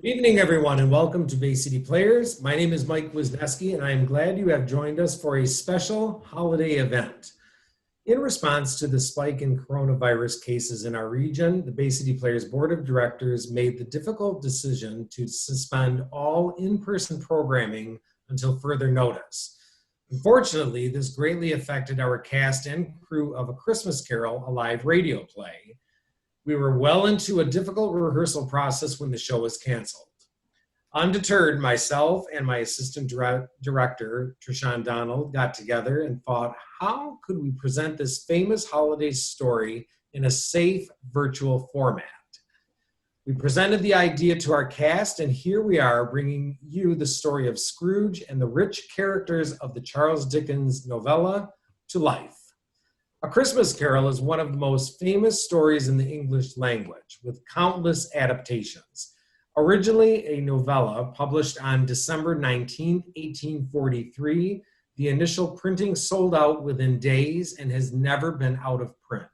Good evening, everyone, and welcome to Bay City Players. My name is Mike Wisniewski, and I am glad you have joined us for a special holiday event. In response to the spike in coronavirus cases in our region, the Bay City Players Board of Directors made the difficult decision to suspend all in-person programming until further notice. Unfortunately, this greatly affected our cast and crew of A Christmas Carol, a live radio play. We were well into a difficult rehearsal process when the show was canceled. Undeterred, myself and my assistant director, Trishan Donald, got together and thought, how could we present this famous holiday story in a safe virtual format? We presented the idea to our cast, and here we are bringing you the story of Scrooge and the rich characters of the Charles Dickens novella to life. A Christmas Carol is one of the most famous stories in the English language, with countless adaptations. Originally a novella published on December 19, 1843, the initial printing sold out within days and has never been out of print.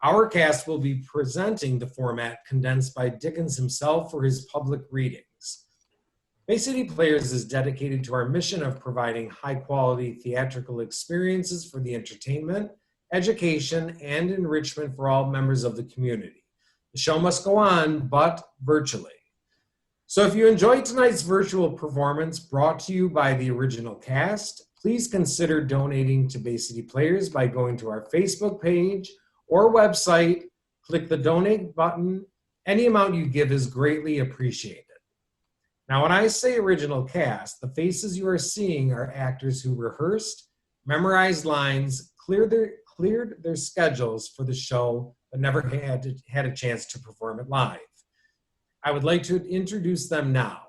Our cast will be presenting the format condensed by Dickens himself for his public readings. Bay City Players is dedicated to our mission of providing high-quality theatrical experiences for the entertainment, education, and enrichment for all members of the community. The show must go on, but virtually. So if you enjoyed tonight's virtual performance brought to you by the original cast, please consider donating to Bay City Players by going to our Facebook page or website, click the donate button. Any amount you give is greatly appreciated. Now, when I say original cast, the faces you are seeing are actors who rehearsed, memorized lines, cleared their schedules for the show, but never had a chance to perform it live. I would like to introduce them now.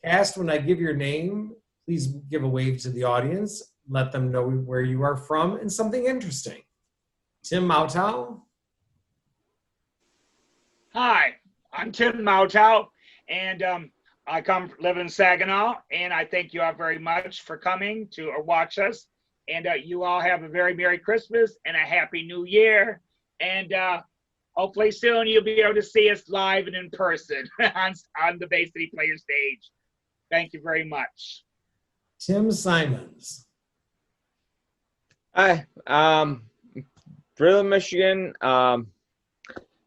Cast, when I give your name, please give a wave to the audience. Let them know where you are from and something interesting. Tim Maughtew. Hi, I'm Tim Maughtew, and I live in Saginaw, and I thank you all very much for coming to watch us. And you all have a very Merry Christmas and a Happy New Year. And hopefully soon you'll be able to see us live and in person on the Bay City Player stage. Thank you very much. Tim Simons. Hi, Brightyn, Michigan.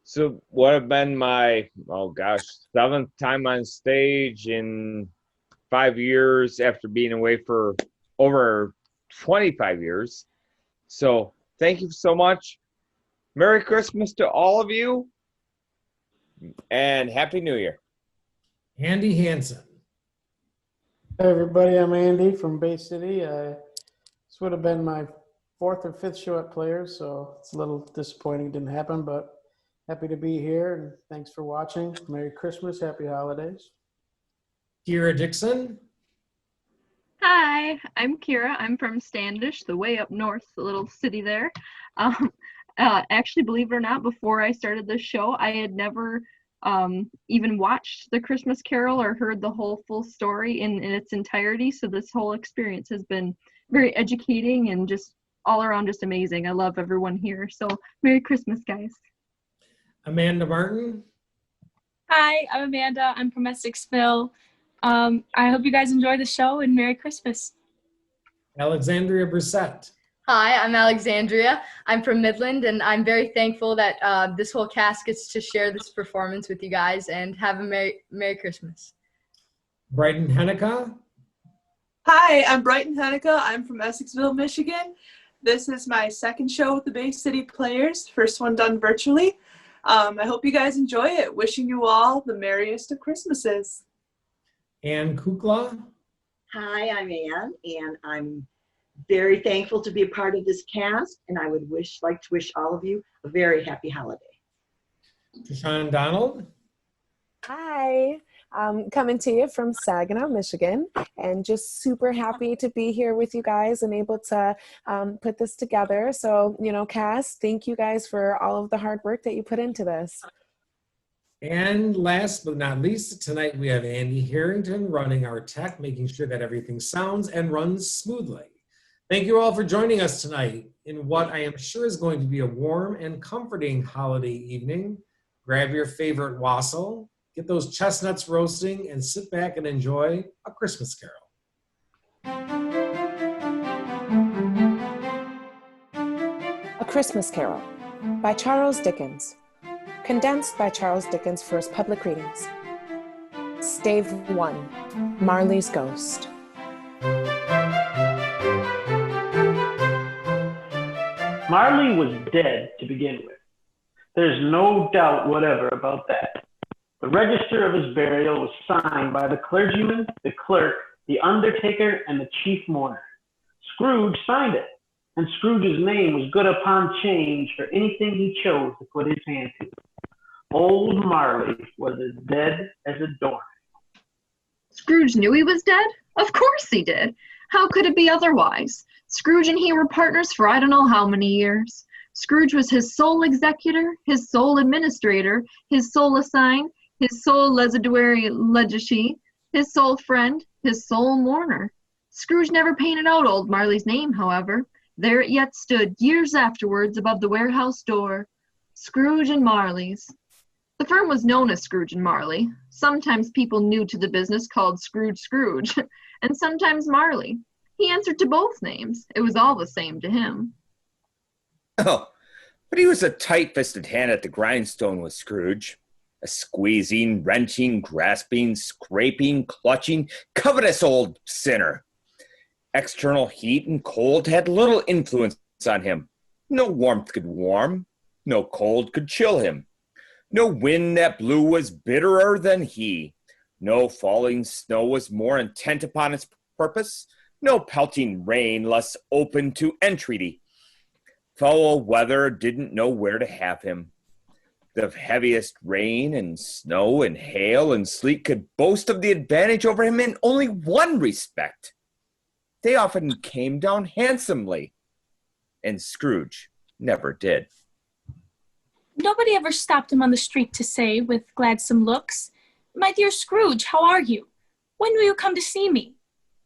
So what have been my, 7th time on stage in 5 years after being away for over 25 years. So thank you so much. Merry Christmas to all of you and Happy New Year. Andy Hansen. Hey everybody, I'm Andy from Bay City. This would have been my 4th or 5th show at Players, so it's a little disappointing it didn't happen, but happy to be here and thanks for watching. Merry Christmas, Happy Holidays. Keara Dixon. Hi, I'm Keara. I'm from Standish, the way up north, the little city there. Actually, believe it or not, before I started this show, I had never even watched The Christmas Carol or heard the whole full story in its entirety. So this whole experience has been very educating and just all around just amazing. I love everyone here. So Merry Christmas, guys. Amanda Martin. Hi, I'm Amanda. I'm from Essexville. I hope you guys enjoy the show and Merry Christmas. Alexandria Bresette. Hi, I'm Alexandria. I'm from Midland, and I'm very thankful that this whole cast gets to share this performance with you guys, and have a Merry Christmas. Brightyn Henika. Hi, I'm Brightyn Henika. I'm from Essexville, Michigan. This is my 2nd show with the Bay City Players, first one done virtually. I hope you guys enjoy it. Wishing you all the merriest of Christmases. Anne Kukla. Hi, I'm Anne, and I'm very thankful to be a part of this cast, and I would like to wish all of you a very happy holiday. Trishan Donald. Hi, I'm coming to you from Saginaw, Michigan, and just super happy to be here with you guys and able to put this together. So, cast, thank you guys for all of the hard work that you put into this. And last but not least, tonight we have Andy Harrington running our tech, making sure that everything sounds and runs smoothly. Thank you all for joining us tonight in what I am sure is going to be a warm and comforting holiday evening. Grab your favorite wassail, get those chestnuts roasting, and sit back and enjoy A Christmas Carol. Christmas Carol by Charles Dickens. Condensed by Charles Dickens for his public readings. Stave 1, Marley's Ghost. Marley was dead to begin with. There's no doubt whatever about that. The register of his burial was signed by the clergyman, the clerk, the undertaker, and the chief mourner. Scrooge signed it, and Scrooge's name was good upon change for anything he chose to put his hand to. Old Marley was as dead as a doornail. Scrooge knew he was dead? Of course he did. How could it be otherwise? Scrooge and he were partners for I don't know how many years. Scrooge was his sole executor, his sole administrator, his sole assign, his sole legiduary legatee, his sole friend, his sole mourner. Scrooge never painted out old Marley's name, however. There it yet stood, years afterwards, above the warehouse door. Scrooge and Marley's. The firm was known as Scrooge and Marley. Sometimes people new to the business called Scrooge, and sometimes Marley. He answered to both names. It was all the same to him. Oh, but he was a tight-fisted hand at the grindstone, was Scrooge. A squeezing, wrenching, grasping, scraping, clutching, covetous old sinner. External heat and cold had little influence on him. No warmth could warm, no cold could chill him. No wind that blew was bitterer than he. No falling snow was more intent upon its purpose. No pelting rain less open to entreaty. Foul weather didn't know where to have him. The heaviest rain and snow and hail and sleet could boast of the advantage over him in only one respect. They often came down handsomely, and Scrooge never did. Nobody ever stopped him on the street to say, with gladsome looks, "My dear Scrooge, how are you? When will you come to see me?"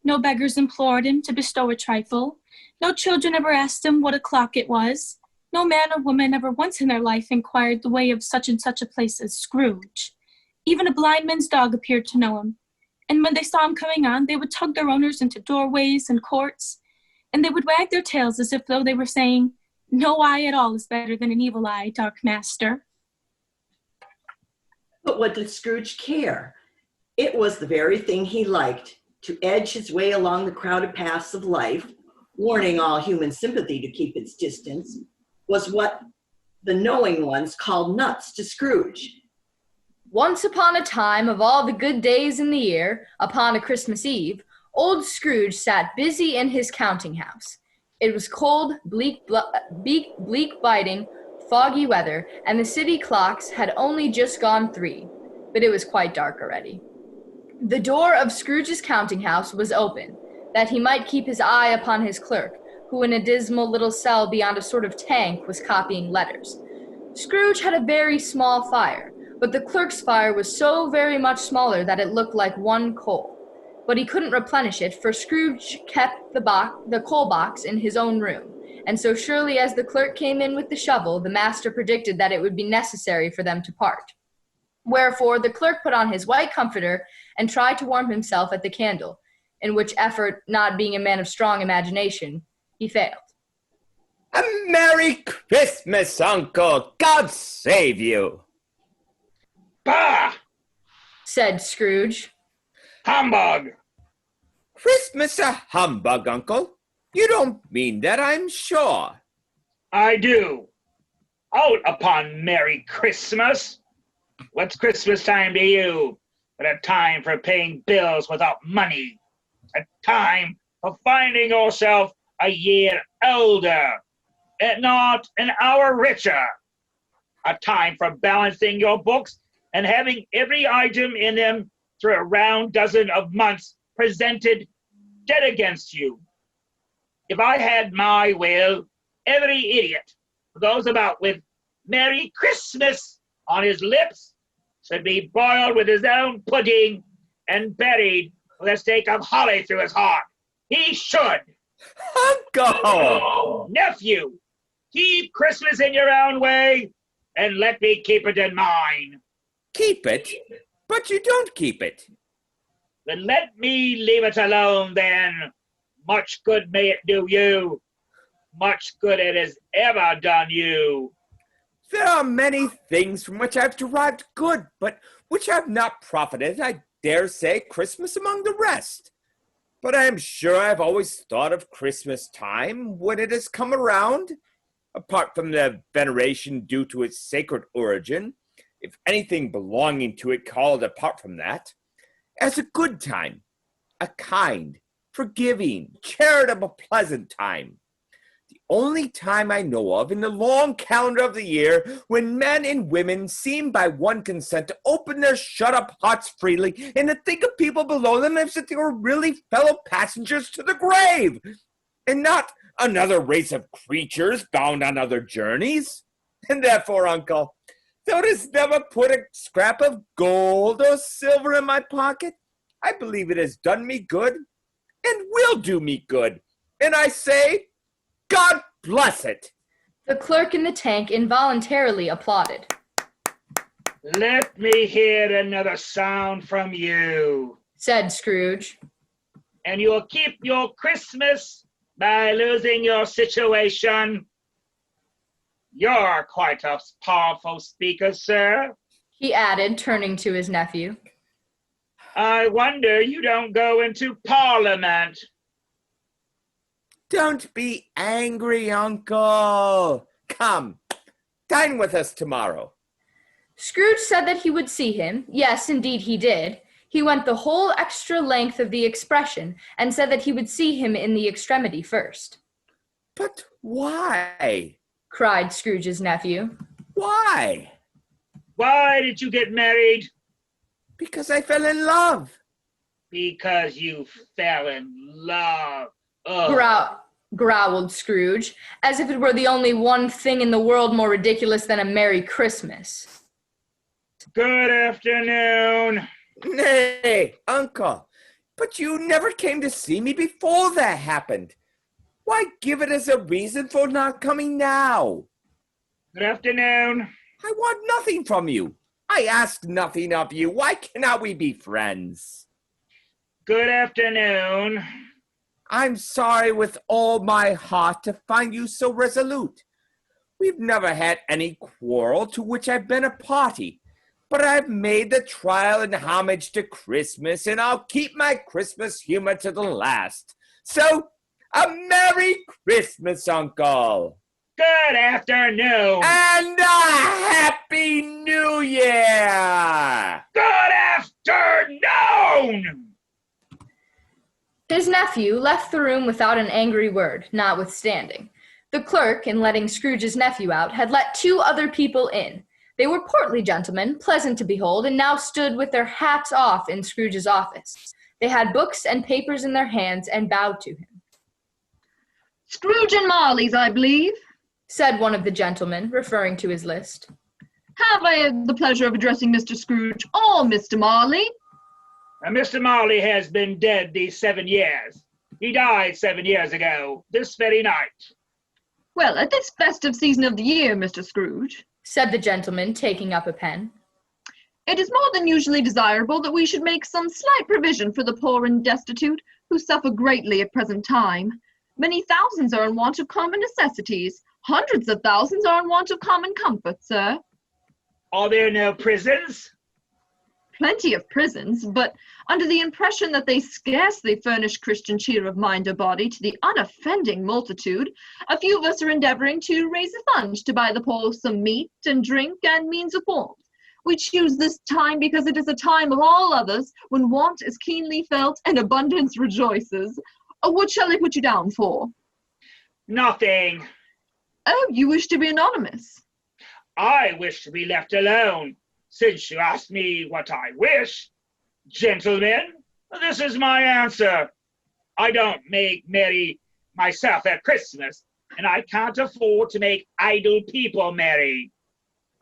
No beggars implored him to bestow a trifle. No children ever asked him what o'clock it was. No man or woman ever once in their life inquired the way of such and such a place as Scrooge. Even a blind man's dog appeared to know him. And when they saw him coming on, they would tug their owners into doorways and courts, and they would wag their tails as if though they were saying, "No eye at all is better than an evil eye, dark master." But what did Scrooge care? It was the very thing he liked, to edge his way along the crowded paths of life, warning all human sympathy to keep its distance, was what the knowing ones called nuts to Scrooge. Once upon a time, of all the good days in the year, upon a Christmas Eve, old Scrooge sat busy in his counting house. It was cold, bleak biting, foggy weather, and the city clocks had only just gone 3, but it was quite dark already. The door of Scrooge's counting house was open, that he might keep his eye upon his clerk, who in a dismal little cell beyond a sort of tank was copying letters. Scrooge had a very small fire, but the clerk's fire was so very much smaller that it looked like one coal. But he couldn't replenish it, for Scrooge kept the coal box in his own room, and so surely as the clerk came in with the shovel, the master predicted that it would be necessary for them to part. Wherefore the clerk put on his white comforter and tried to warm himself at the candle, in which effort, not being a man of strong imagination, he failed. A Merry Christmas, Uncle! God save you! Bah! Said Scrooge. Humbug! Christmas a humbug, Uncle? You don't mean that, I'm sure. I do. Out upon Merry Christmas! What's Christmas time to you but a time for paying bills without money? A time for finding yourself a year older and not an hour richer. A time for balancing your books and having every item in them through a round dozen of months presented dead against you. If I had my will, every idiot who goes about with Merry Christmas on his lips should be boiled with his own pudding and buried with a stake of holly through his heart. He should. Uncle! Nephew, keep Christmas in your own way and let me keep it in mine. Keep it? But you don't keep it. Then let me leave it alone then. Much good may it do you. much good it has ever done you. There are many things from which I've derived good, but which have not profited, I dare say, Christmas among the rest. But I am sure I've always thought of Christmas time when it has come around, apart from the veneration due to its sacred origin, if anything belonging to it called apart from that, as a good time, a kind, forgiving, charitable, pleasant time. The only time I know of in the long calendar of the year when men and women seem by one consent to open their shut-up hearts freely and to think of people below them as if they were really fellow passengers to the grave, and not another race of creatures bound on other journeys. And therefore, Uncle, though it has never put a scrap of gold or silver in my pocket, I believe it has done me good and will do me good. And I say, God bless it. The clerk in the tank involuntarily applauded. Let me hear another sound from you, said Scrooge. And you'll keep your Christmas by losing your situation. You're quite a powerful speaker, sir, he added, turning to his nephew. I wonder you don't go into Parliament. Don't be angry, Uncle. Come, dine with us tomorrow. Scrooge said that he would see him. Yes, indeed he did. He went the whole extra length of the expression and said that he would see him in the extremity first. But why? Cried Scrooge's nephew. Why? Why did you get married? Because I fell in love. Because you fell in love. Growled Scrooge, as if it were the only one thing in the world more ridiculous than a Merry Christmas. Good afternoon. Nay, Uncle, but you never came to see me before that happened. Why give it as a reason for not coming now? Good afternoon. I want nothing from you. I ask nothing of you. Why cannot we be friends? Good afternoon. I'm sorry with all my heart to find you so resolute. We've never had any quarrel to which I've been a party, but I've made the trial in homage to Christmas, and I'll keep my Christmas humor to the last. So, a Merry Christmas, Uncle. Good afternoon. And a Happy New Year. Good afternoon. His nephew left the room without an angry word, notwithstanding. The clerk, in letting Scrooge's nephew out, had let 2 other people in. They were portly gentlemen, pleasant to behold, and now stood with their hats off in Scrooge's office. They had books and papers in their hands and bowed to him. Scrooge and Marley's, I believe, said one of the gentlemen, referring to his list. Have I the pleasure of addressing Mr. Scrooge or Mr. Marley? Mr. Marley has been dead these 7 years. He died 7 years ago, this very night. Well, at this festive season of the year, Mr. Scrooge, said the gentleman, taking up a pen, it is more than usually desirable that we should make some slight provision for the poor and destitute, who suffer greatly at present time. Many thousands are in want of common necessities. Hundreds of thousands are in want of common comfort, sir. Are there no prisons? Plenty of prisons, but under the impression that they scarcely furnish Christian cheer of mind or body to the unoffending multitude, a few of us are endeavoring to raise a fund to buy the poor some meat and drink and means of warmth. We choose this time because it is a time of all others when want is keenly felt and abundance rejoices. What shall I put you down for? Nothing. Oh, you wish to be anonymous? I wish to be left alone. Since you asked me what I wish, gentlemen, this is my answer. I don't make merry myself at Christmas, and I can't afford to make idle people merry.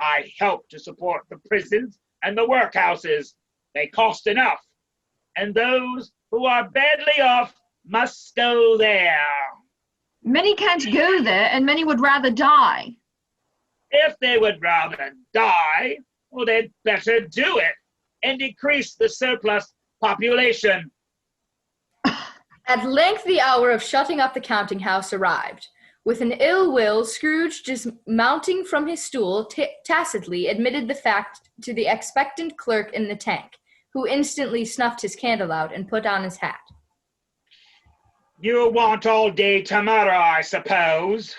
I help to support the prisons and the workhouses. They cost enough, and those who are badly off must go there. Many can't go there, and many would rather die. If they would rather die, well, they'd better do it and decrease the surplus population. At length the hour of shutting up the counting house arrived. With an ill will, Scrooge, dismounting from his stool, tacitly admitted the fact to the expectant clerk in the tank, who instantly snuffed his candle out and put on his hat. You want all day tomorrow, I suppose.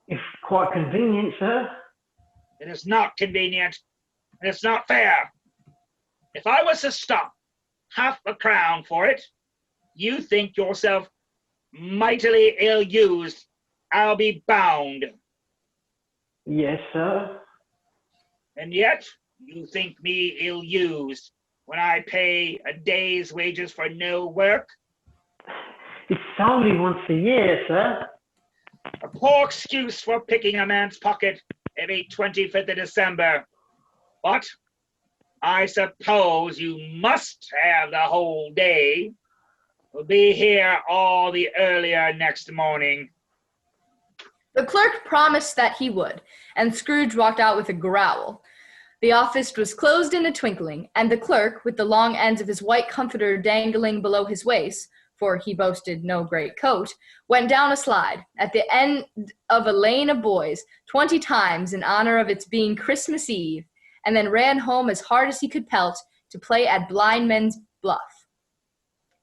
It's quite convenient, sir. It is not convenient, and it's not fair. If I was to stop £0.50 for it, you think yourself mightily ill-used, I'll be bound. Yes, sir. And yet, you think me ill-used when I pay a day's wages for no work? It's only once a year, sir. A poor excuse for picking a man's pocket every 25th of December. But I suppose you must have the whole day. We'll be here all the earlier next morning. The clerk promised that he would, and Scrooge walked out with a growl. The office was closed in a twinkling, and the clerk, with the long ends of his white comforter dangling below his waist, for he boasted no great coat, went down a slide at the end of a lane of boys 20 times in honor of its being Christmas Eve, and then ran home as hard as he could pelt to play at blind men's bluff.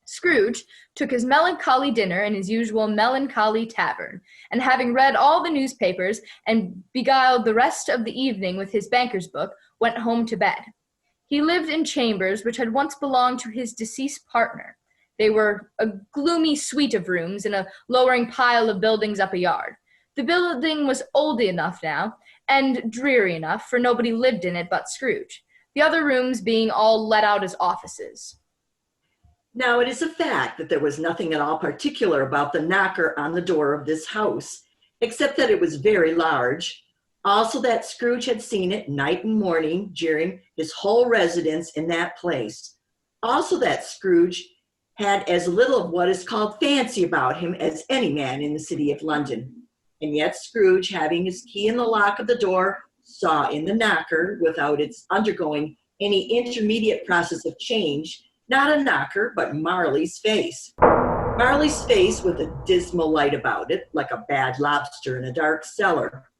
Scrooge took his melancholy dinner in his usual melancholy tavern, and having read all the newspapers and beguiled the rest of the evening with his banker's book, went home to bed. He lived in chambers which had once belonged to his deceased partner. They were a gloomy suite of rooms in a lowering pile of buildings up a yard. The building was old enough now, and dreary enough, for nobody lived in it but Scrooge, the other rooms being all let out as offices. Now, it is a fact that there was nothing at all particular about the knocker on the door of this house, except that it was very large. Also that Scrooge had seen it night and morning during his whole residence in that place. Also that Scrooge had as little of what is called fancy about him as any man in the city of London. And yet Scrooge, having his key in the lock of the door, saw in the knocker, without its undergoing any intermediate process of change, not a knocker, but Marley's face. Marley's face with a dismal light about it, like a bad lobster in a dark cellar.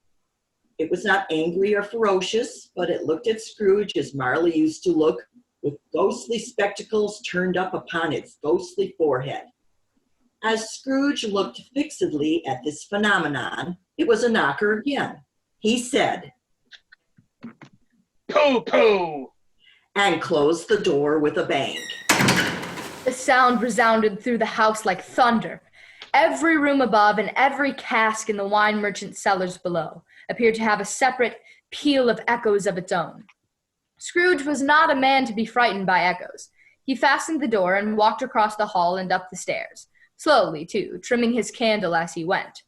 It was not angry or ferocious, but it looked at Scrooge as Marley used to look, with ghostly spectacles turned up upon its ghostly forehead. As Scrooge looked fixedly at this phenomenon, it was a knocker again. He said, "Pooh-pooh!" and closed the door with a bang. The sound resounded through the house like thunder. Every room above and every cask in the wine merchant's cellars below appeared to have a separate peal of echoes of its own. Scrooge was not a man to be frightened by echoes. He fastened the door and walked across the hall and up the stairs, slowly, too, trimming his candle as he went.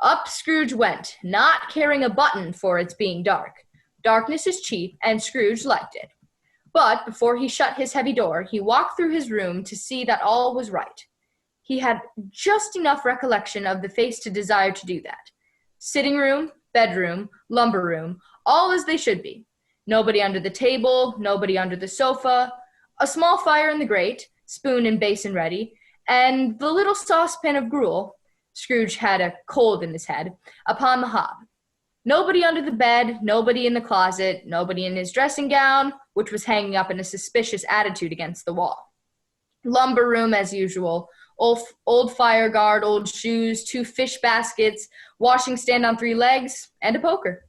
Up Scrooge went, not caring a button for its being dark. Darkness is cheap, and Scrooge liked it. But before he shut his heavy door, he walked through his room to see that all was right. He had just enough recollection of the face to desire to do that. Sitting room, bedroom, lumber room, all as they should be. Nobody under the table, nobody under the sofa, a small fire in the grate, spoon and basin ready, and the little saucepan of gruel, Scrooge had a cold in his head, upon the hob. Nobody under the bed, nobody in the closet, nobody in his dressing gown, which was hanging up in a suspicious attitude against the wall. Lumber room as usual, old fire guard, old shoes, 2 fish baskets, washing stand on 3 legs, and a poker.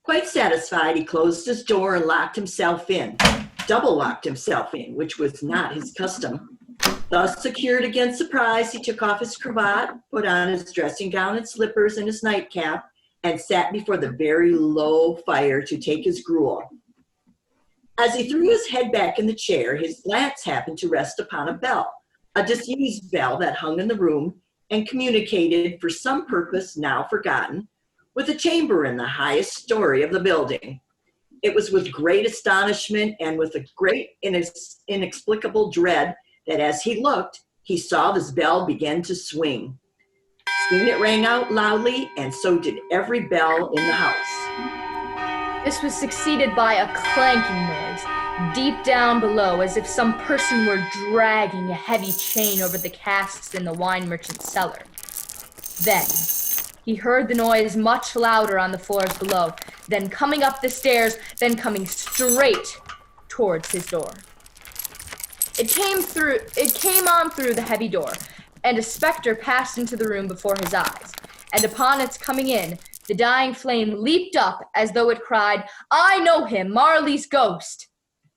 Quite satisfied, he closed his door and locked himself in, double locked himself in, which was not his custom. Thus secured against surprise, he took off his cravat, put on his dressing gown and slippers and his nightcap, and sat before the very low fire to take his gruel. As he threw his head back in the chair, his glance happened to rest upon a bell, a disused bell that hung in the room and communicated, for some purpose now forgotten, with a chamber in the highest story of the building. It was with great astonishment and with a great inexplicable dread that as he looked, he saw this bell begin to swing. Soon it rang out loudly, and so did every bell in the house. This was succeeded by a clanking noise, deep down below, as if some person were dragging a heavy chain over the casks in the wine merchant's cellar. Then he heard the noise much louder on the floors below, then coming up the stairs, then coming straight towards his door. It came on through the heavy door, and a specter passed into the room before his eyes. And upon its coming in, the dying flame leaped up as though it cried, "I know him, Marley's ghost."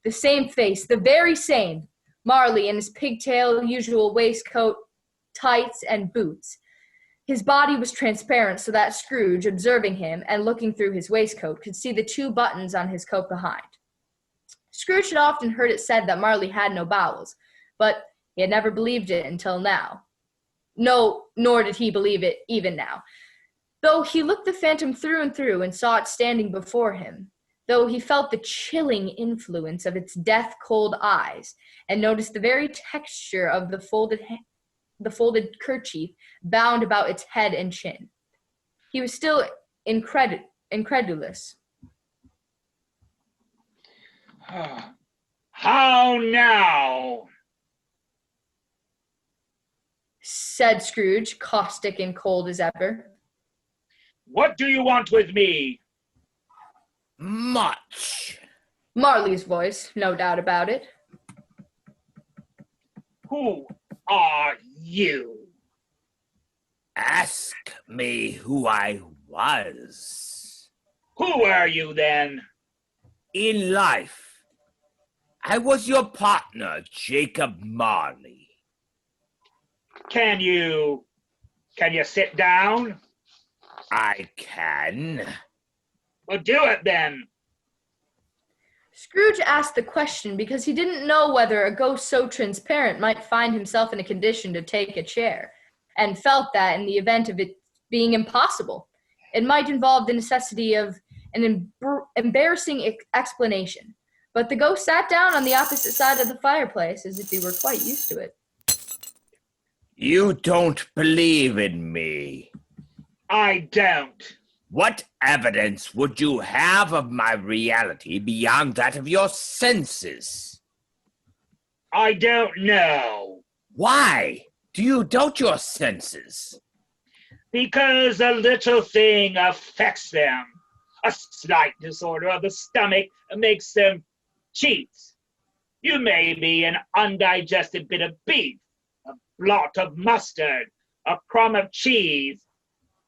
The same face, the very same. Marley in his pigtail usual waistcoat, tights, and boots. His body was transparent so that Scrooge, observing him and looking through his waistcoat, could see the 2 buttons on his coat behind. Scrooge had often heard it said that Marley had no bowels, but he had never believed it until now. No, nor did he believe it even now. Though he looked the phantom through and through and saw it standing before him, though he felt the chilling influence of its death-cold eyes, and noticed the very texture of the folded kerchief bound about its head and chin, he was still incredulous. How now? Said Scrooge, caustic and cold as ever. What do you want with me? Much. Marley's voice, no doubt about it. Who are you? Ask me who I was. Who are you then? In life, I was your partner, Jacob Marley. Can you sit down? I can. Well, do it then. Scrooge asked the question because he didn't know whether a ghost so transparent might find himself in a condition to take a chair, and felt that in the event of it being impossible, it might involve the necessity of an embarrassing explanation. But the ghost sat down on the opposite side of the fireplace as if he were quite used to it. You don't believe in me. I don't. What evidence would you have of my reality beyond that of your senses? I don't know. Why do you doubt your senses? Because a little thing affects them. A slight disorder of the stomach makes them cheats. You may be an undigested bit of beef, a blot of mustard, a crumb of cheese,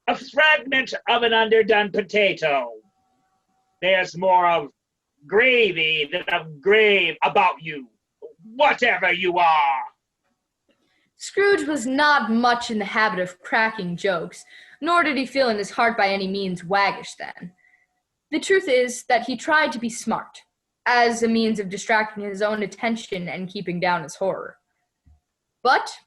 a fragment of an underdone potato. There's more of gravy than of grave about you, whatever you are. Scrooge was not much in the habit of cracking jokes, nor did he feel in his heart by any means waggish then. The truth is that he tried to be smart, as a means of distracting his own attention and keeping down his horror. But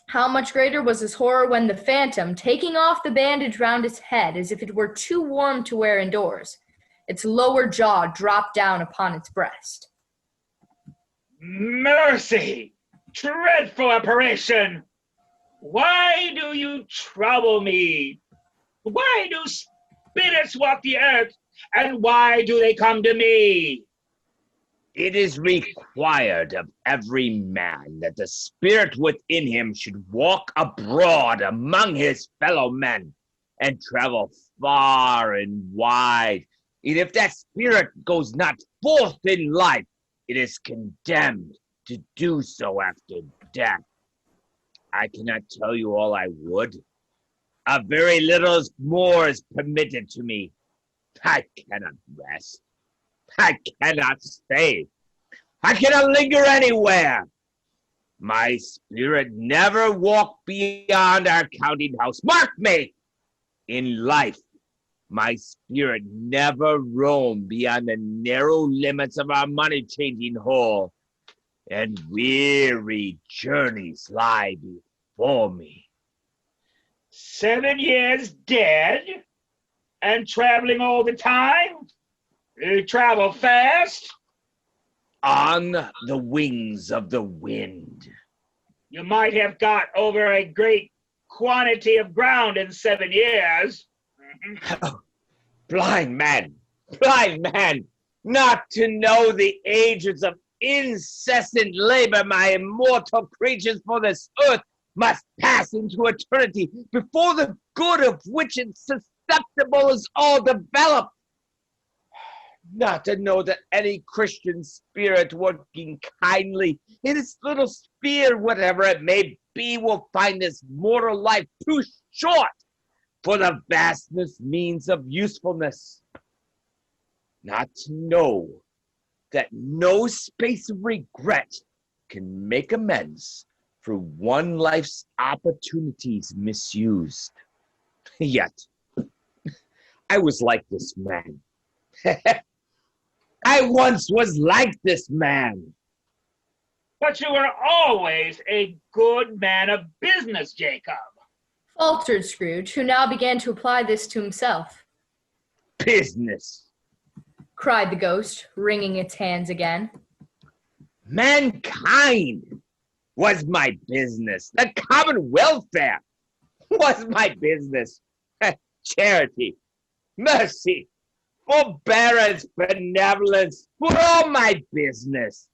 how much greater was his horror when the phantom, taking off the bandage round its head as if it were too warm to wear indoors, its lower jaw dropped down upon its breast. Mercy! Dreadful apparition! Why do you trouble me? Why do spirits walk the earth, and why do they come to me? It is required of every man that the spirit within him should walk abroad among his fellow men and travel far and wide. And if that spirit goes not forth in life, it is condemned to do so after death. I cannot tell you all I would. A very little more is permitted to me. I cannot rest. I cannot stay. I cannot linger anywhere. My spirit never walked beyond our counting house. Mark me! In life, my spirit never roamed beyond the narrow limits of our money-changing hall, and weary journeys lie before me. 7 years dead? And traveling all the time? You travel fast? On the wings of the wind. You might have got over a great quantity of ground in 7 years. Oh, blind man, not to know the ages of incessant labor my immortal creatures for this earth must pass into eternity before the good of which it's susceptible is all developed. Not to know that any Christian spirit working kindly in its little sphere, whatever it may be, will find this mortal life too short for the vastness means of usefulness. Not to know that no space of regret can make amends for one life's opportunities misused. Yet, I was like this man. I once was like this man. But you were always a good man of business, Jacob. Faltered Scrooge, who now began to apply this to himself. Business, Cried the ghost, wringing its hands again. mankind was my business. The common welfare was my business. Charity, mercy, forbearance, benevolence were all my business.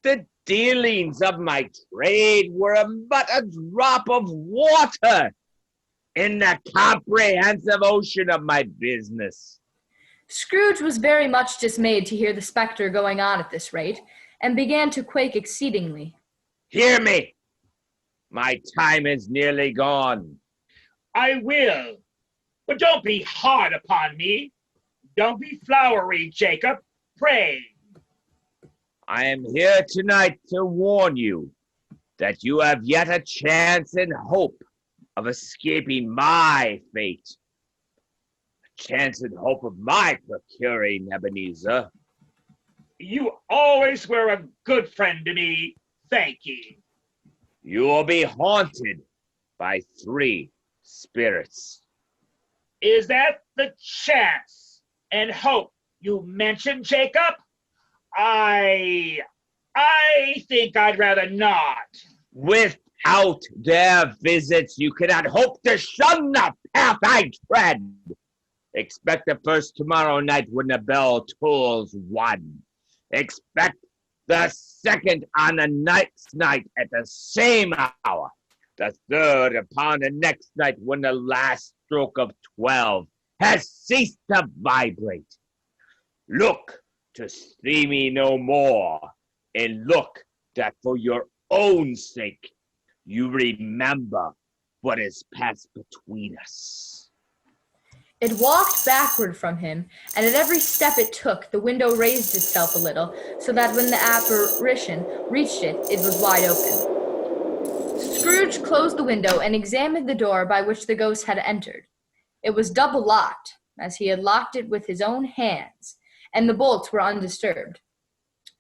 The dealings of my trade were but a drop of water in the comprehensive ocean of my business. Scrooge was very much dismayed to hear the spectre going on at this rate, and began to quake exceedingly. Hear me. My time is nearly gone. I will. But don't be hard upon me. Don't be flowery, Jacob. Pray. I am here tonight to warn you that you have yet a chance and hope of escaping my fate. A chance and hope of my procuring, Ebenezer. You always were a good friend to me. Thank ye. You will be haunted by 3 spirits. Is that the chance and hope you mentioned, Jacob? I think I'd rather not. Without their visits, you cannot hope to shun the path I tread. Expect the first tomorrow night when the bell tolls 1. Expect the second on the next night at the same hour. The third upon the next night when the last stroke of 12 has ceased to vibrate. Look to see me no more, and look that for your own sake you remember what has passed between us. It walked backward from him, and at every step it took, the window raised itself a little, so that when the apparition reached it, it was wide open. Scrooge closed the window and examined the door by which the ghost had entered. It was double locked, as he had locked it with his own hands, and the bolts were undisturbed.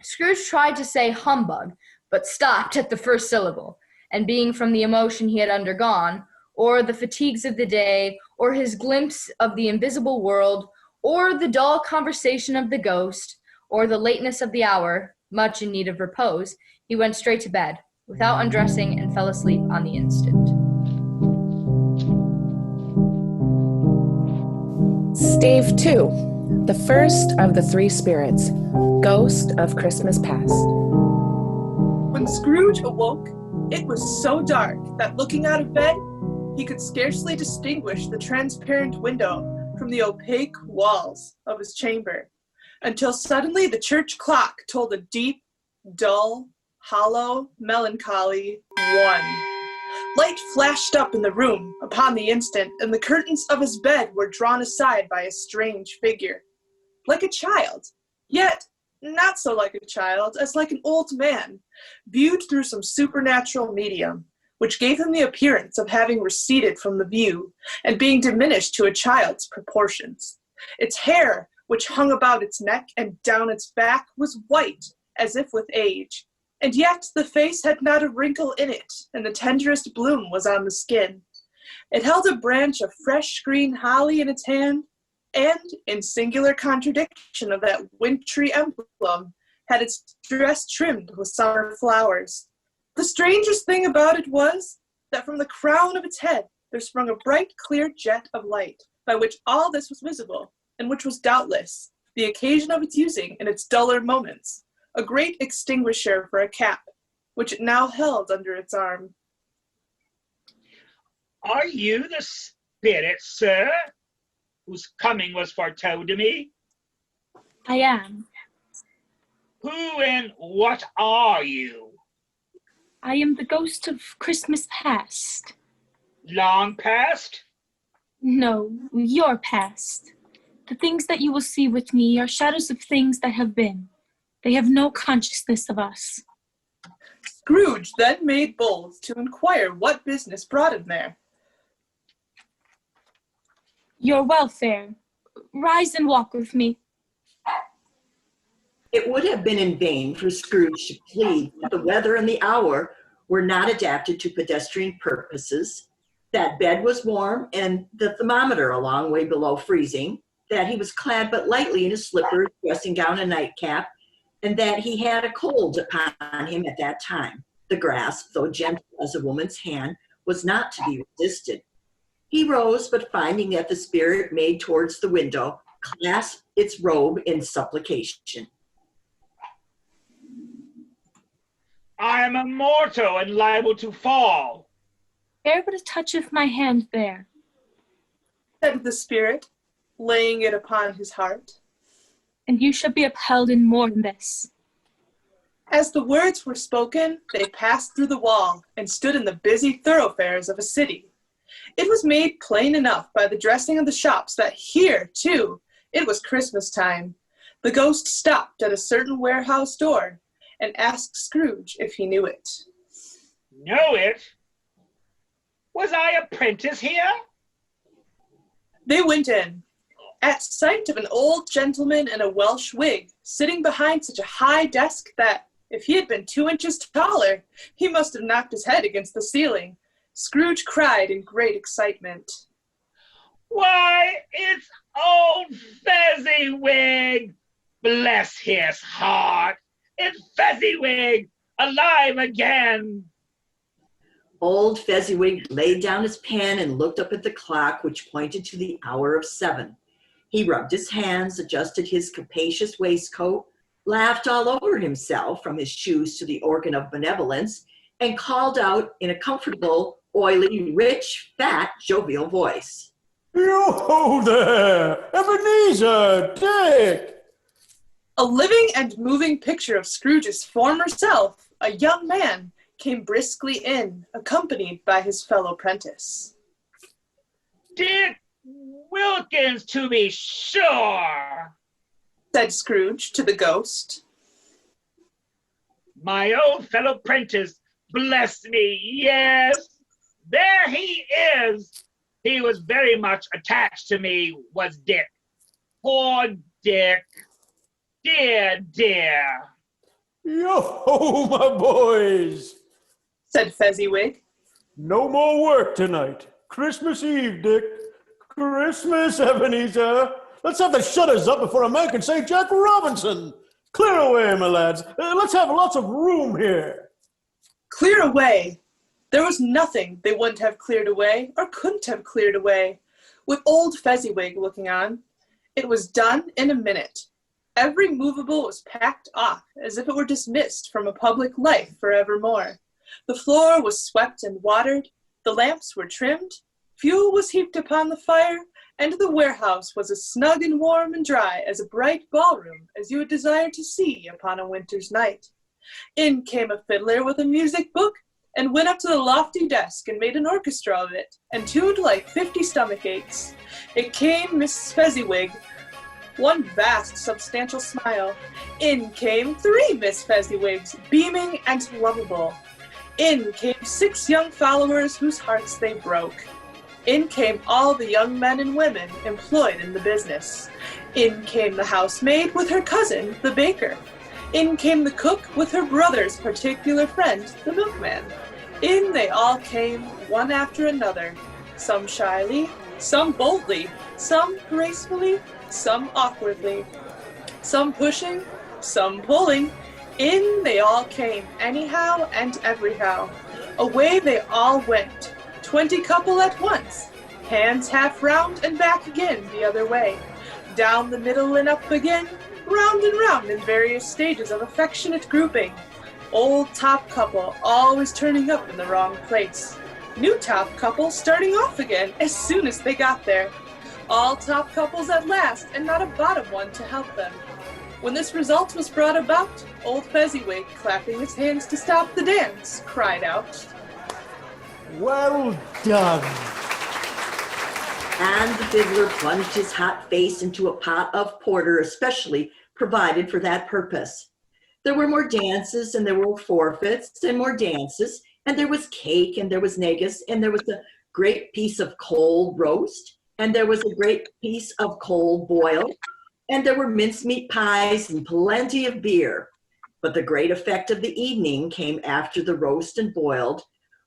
Scrooge tried to say humbug, but stopped at the first syllable, and being from the emotion he had undergone, or the fatigues of the day, or his glimpse of the invisible world, or the dull conversation of the ghost, or the lateness of the hour, much in need of repose, he went straight to bed, without undressing, and fell asleep on the instant. Stave 2, the first of the 3 spirits, Ghost of Christmas Past. When Scrooge awoke, it was so dark that looking out of bed, he could scarcely distinguish the transparent window from the opaque walls of his chamber, until suddenly the church clock told a deep, dull, hollow, melancholy 1. Light flashed up in the room upon the instant, and the curtains of his bed were drawn aside by a strange figure, like a child, yet not so like a child as like an old man, viewed through some supernatural medium, which gave him the appearance of having receded from the view and being diminished to a child's proportions. Its hair, which hung about its neck and down its back, was white, as if with age, and yet the face had not a wrinkle in it, and the tenderest bloom was on the skin. It held a branch of fresh green holly in its hand, and, in singular contradiction of that wintry emblem, had its dress trimmed with summer flowers. The strangest thing about it was that from the crown of its head there sprung a bright, clear jet of light, by which all this was visible, and which was doubtless the occasion of its using in its duller moments a great extinguisher for a cap, which it now held under its arm. Are you the spirit, sir, whose coming was foretold to me? I am. Who and what are you? I am the ghost of Christmas past. Long past? No, your past. The things that you will see with me are shadows of things that have been. They have no consciousness of us. Scrooge then made bold to inquire what business brought him there. Your welfare. Rise and walk with me. It would have been in vain for Scrooge to plead that the weather and the hour were not adapted to pedestrian purposes, that bed was warm and the thermometer a long way below freezing, that he was clad but lightly in his slippers, dressing gown and nightcap, and that he had a cold upon him at that time. The grasp, though gentle as a woman's hand, was not to be resisted. He rose, but finding that the spirit made towards the window, clasped its robe in supplication. I am immortal and liable to fall. Bear but a touch of my hand there, said the spirit, laying it upon his heart. and you shall be upheld in more than this. As the words were spoken, they passed through the wall and stood in the busy thoroughfares of a city. It was made plain enough by the dressing of the shops that here, too, it was Christmas time. The ghost stopped at a certain warehouse door and asked Scrooge if he knew it. Know it? Was I apprentice here? They went in. At sight of an old gentleman in a Welsh wig sitting behind such a high desk that, if he had been 2 inches taller, he must have knocked his head against the ceiling, Scrooge cried in great excitement. Why, it's old Fezziwig! Bless his heart! It's Fezziwig, alive again! Old Fezziwig laid down his pen and looked up at the clock, which pointed to the hour of 7. He rubbed his hands, adjusted his capacious waistcoat, laughed all over himself from his shoes to the organ of benevolence, and called out in a comfortable, oily, rich, fat, jovial voice. Yo there! Ebenezer! Dick! A living and moving picture of Scrooge's former self, a young man, came briskly in, accompanied by his fellow prentice. Dick Wilkins, to be sure, said Scrooge to the ghost. My old fellow prentice, bless me, yes, there he is. He was very much attached to me, was Dick. Poor Dick. Dear, dear. Yo, my boys! said Fezziwig. No more work tonight. Christmas Eve, Dick. Christmas, Ebenezer. Let's have the shutters up before a man can say Jack Robinson. Clear away, my lads. Let's have lots of room here. Clear away. There was nothing they wouldn't have cleared away or couldn't have cleared away. With old Fezziwig looking on, it was done in a minute. Every movable was packed off as if it were dismissed from a public life forevermore. The floor was swept and watered, the lamps were trimmed, fuel was heaped upon the fire, and the warehouse was as snug and warm and dry as a bright ballroom as you would desire to see upon a winter's night. In came a fiddler with a music book, and went up to the lofty desk and made an orchestra of it, and tuned like 50 stomach aches. It came Miss Fezziwig, one vast substantial smile. In came 3 Miss Fezziwigs, beaming and lovable. In came 6 young followers whose hearts they broke. In came all the young men and women employed in the business. In came the housemaid with her cousin, the baker. In came the cook with her brother's particular friend, the milkman. In they all came, one after another, some shyly, some boldly, some gracefully, some awkwardly, some pushing, some pulling. In they all came, anyhow and everyhow. Away they all went, 20 couple at once, hands half round and back again the other way, down the middle and up again, round and round in various stages of affectionate grouping. Old top couple always turning up in the wrong place. New top couple starting off again as soon as they got there. All top couples at last, and not a bottom one to help them. When this result was brought about, old Fezziwig, clapping his hands to stop the dance, cried out, Well done. And the fiddler plunged his hot face into a pot of porter especially provided for that purpose. There were more dances, and there were forfeits, and more dances, and there was cake, and there was negus, and there was a great piece of cold roast, and there was a great piece of cold boiled, and there were mincemeat pies and plenty of beer. But the great effect of the evening came after the roast and boiled,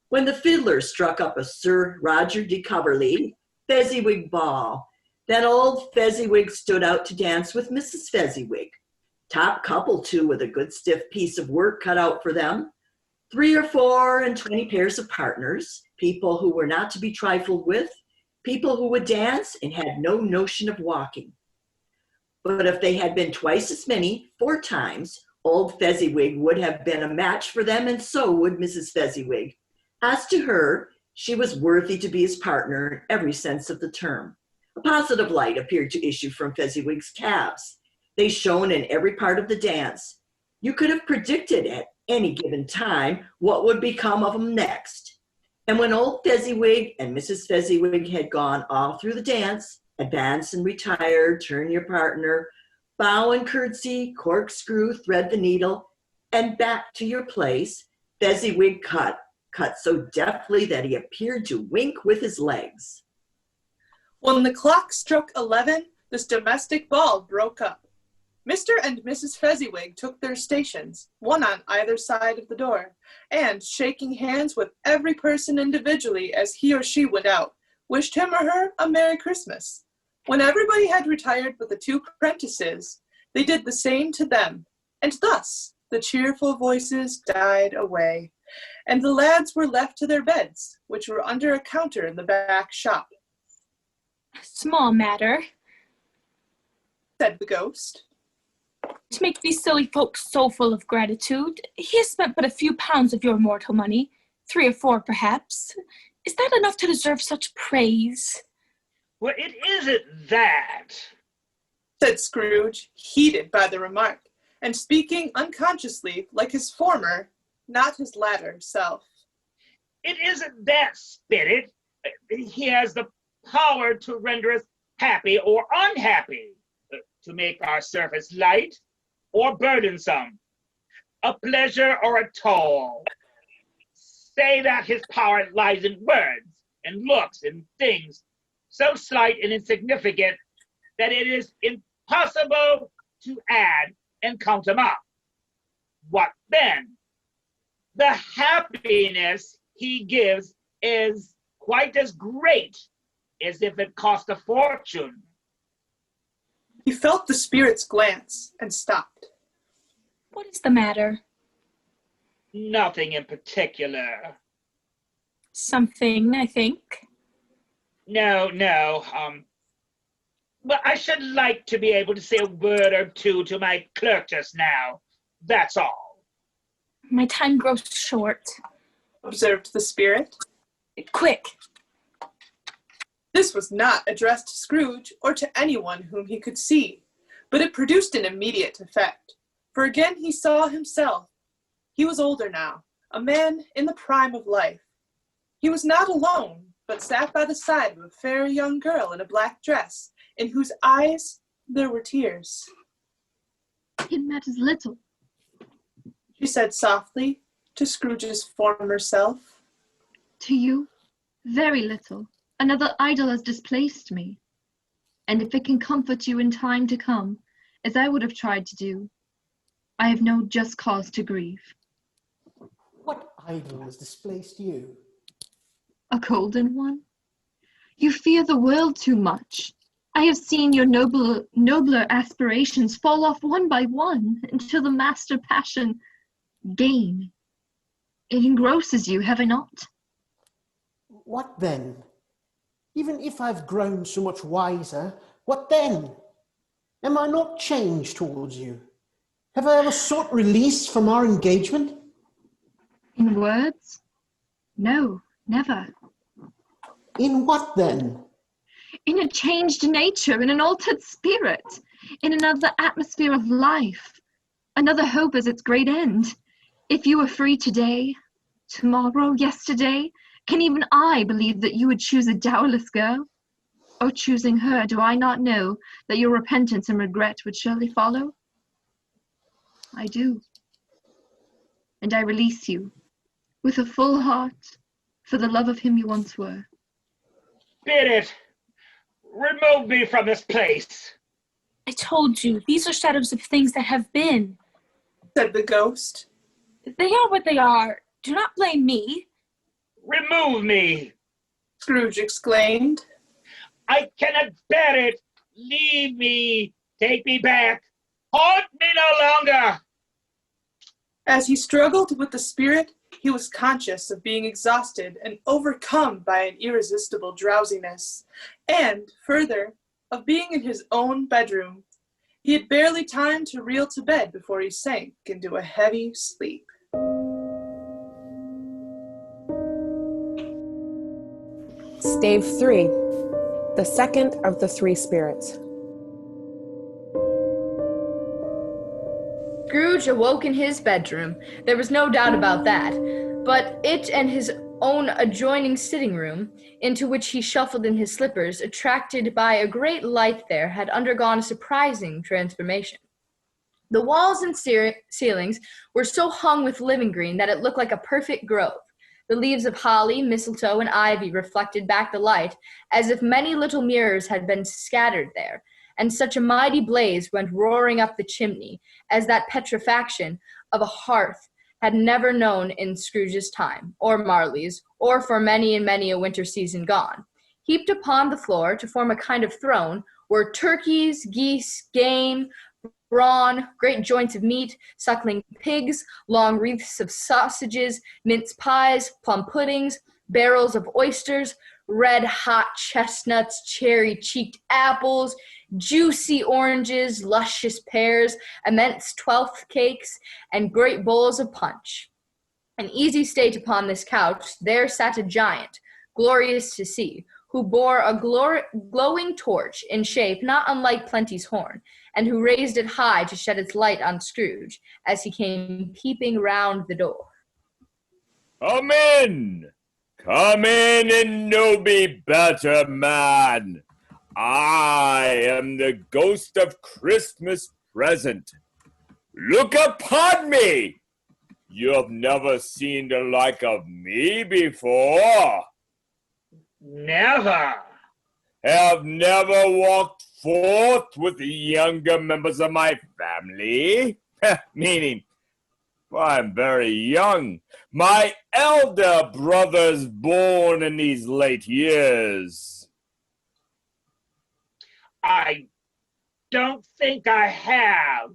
when the fiddler struck up a Sir Roger de Coverley Fezziwig ball. Then old Fezziwig stood out to dance with Mrs. Fezziwig. Top couple, too, with a good stiff piece of work cut out for them. 3 or 4 and 20 pairs of partners, people who were not to be trifled with, people who would dance and had no notion of walking. But if they had been twice as many, 4 times, old Fezziwig would have been a match for them, and so would Mrs. Fezziwig. As to her, she was worthy to be his partner in every sense of the term. A positive light appeared to issue from Fezziwig's calves. They shone in every part of the dance. You could have predicted at any given time what would become of them next. And when old Fezziwig and Mrs. Fezziwig had gone all through the dance, advance and retire, turn your partner, bow and curtsy, corkscrew, thread the needle, and back to your place, Fezziwig cut so deftly that he appeared to wink with his legs. When the clock struck 11, this domestic ball broke up. Mr. and Mrs. Fezziwig took their stations, one on either side of the door, and, shaking hands with every person individually as he or she went out, wished him or her a Merry Christmas. When everybody had retired but the 2 apprentices, they did the same to them, and thus the cheerful voices died away, and the lads were left to their beds, which were under a counter in the back shop. Small matter, said the ghost, to make these silly folks so full of gratitude. He has spent but a few pounds of your mortal money, 3 or 4 perhaps. Is that enough to deserve such praise? Well, it isn't that, said Scrooge, heated by the remark, and speaking unconsciously like his former, not his latter, self. It isn't that, Spirit. He has the power to render us happy or unhappy, to make our surface light or burdensome, a pleasure or a toil. Say that his power lies in words and looks and things so slight and insignificant that it is impossible to add and count them up. What then? The happiness he gives is quite as great as if it cost a fortune. He felt the spirit's glance and stopped. What is the matter? Nothing in particular. Something, I think. No. But I should like to be able to say a word or two to my clerk just now. That's all. My time grows short, observed the spirit. Quick. This was not addressed to Scrooge or to anyone whom he could see, but it produced an immediate effect, for again he saw himself. He was older now, a man in the prime of life. He was not alone, but sat by the side of a fair young girl in a black dress, in whose eyes there were tears. It matters little, she said softly to Scrooge's former self. To you, very little. Another idol has displaced me. And if it can comfort you in time to come, as I would have tried to do, I have no just cause to grieve. What idol has displaced you? A golden one? You fear the world too much. I have seen your nobler aspirations fall off one by one until the master passion, gain. It engrosses you, have I not? What then? Even if I've grown so much wiser, what then? Am I not changed towards you? Have I ever sought release from our engagement? In words? No, Never. In what then? In a changed nature, in an altered spirit, in another atmosphere of life. Another hope as its great end. If you were free today, tomorrow, yesterday, can even I believe that you would choose a dowerless girl? Or choosing her, do I not know that your repentance and regret would surely follow? I do. And I release you, with a full heart, for the love of him you once were. Spirit, remove me from this place. I told you, these are shadows of things that have been, said the ghost. They are what they are. Do not blame me. Remove me, Scrooge exclaimed. I cannot bear it. Leave me. Take me back. Haunt me no longer. As he struggled with the spirit, he was conscious of being exhausted and overcome by an irresistible drowsiness, and, further, of being in his own bedroom. He had barely time to reel to bed before he sank into a heavy sleep. Stave 3, the second of the three spirits. Scrooge awoke in his bedroom. There was no doubt about that. But it and his own adjoining sitting room, into which he shuffled in his slippers, attracted by a great light there, had undergone a surprising transformation. The walls and ceilings were so hung with living green that it looked like a perfect grove. The leaves of holly, mistletoe, and ivy reflected back the light, as if many little mirrors had been scattered there, and such a mighty blaze went roaring up the chimney, as that petrifaction of a hearth had never known in Scrooge's time, or Marley's, or for many and many a winter season gone. Heaped upon the floor, to form a kind of throne, were turkeys, geese, game, brawn, great joints of meat, suckling pigs, long wreaths of sausages, mince pies, plum puddings, barrels of oysters, red-hot chestnuts, cherry-cheeked apples, juicy oranges, luscious pears, immense 12th cakes, and great bowls of punch. In easy state upon this couch, there sat a giant, glorious to see, who bore a glowing torch in shape not unlike Plenty's horn, and who raised it high to shed its light on Scrooge as he came peeping round the door. Come in! Come in and know me better, man. I am the ghost of Christmas present. Look upon me! You have never seen the like of me before. Never. Have never walked forth with the younger members of my family. Meaning, I'm very young. My elder brother's born in these late years. I don't think I have.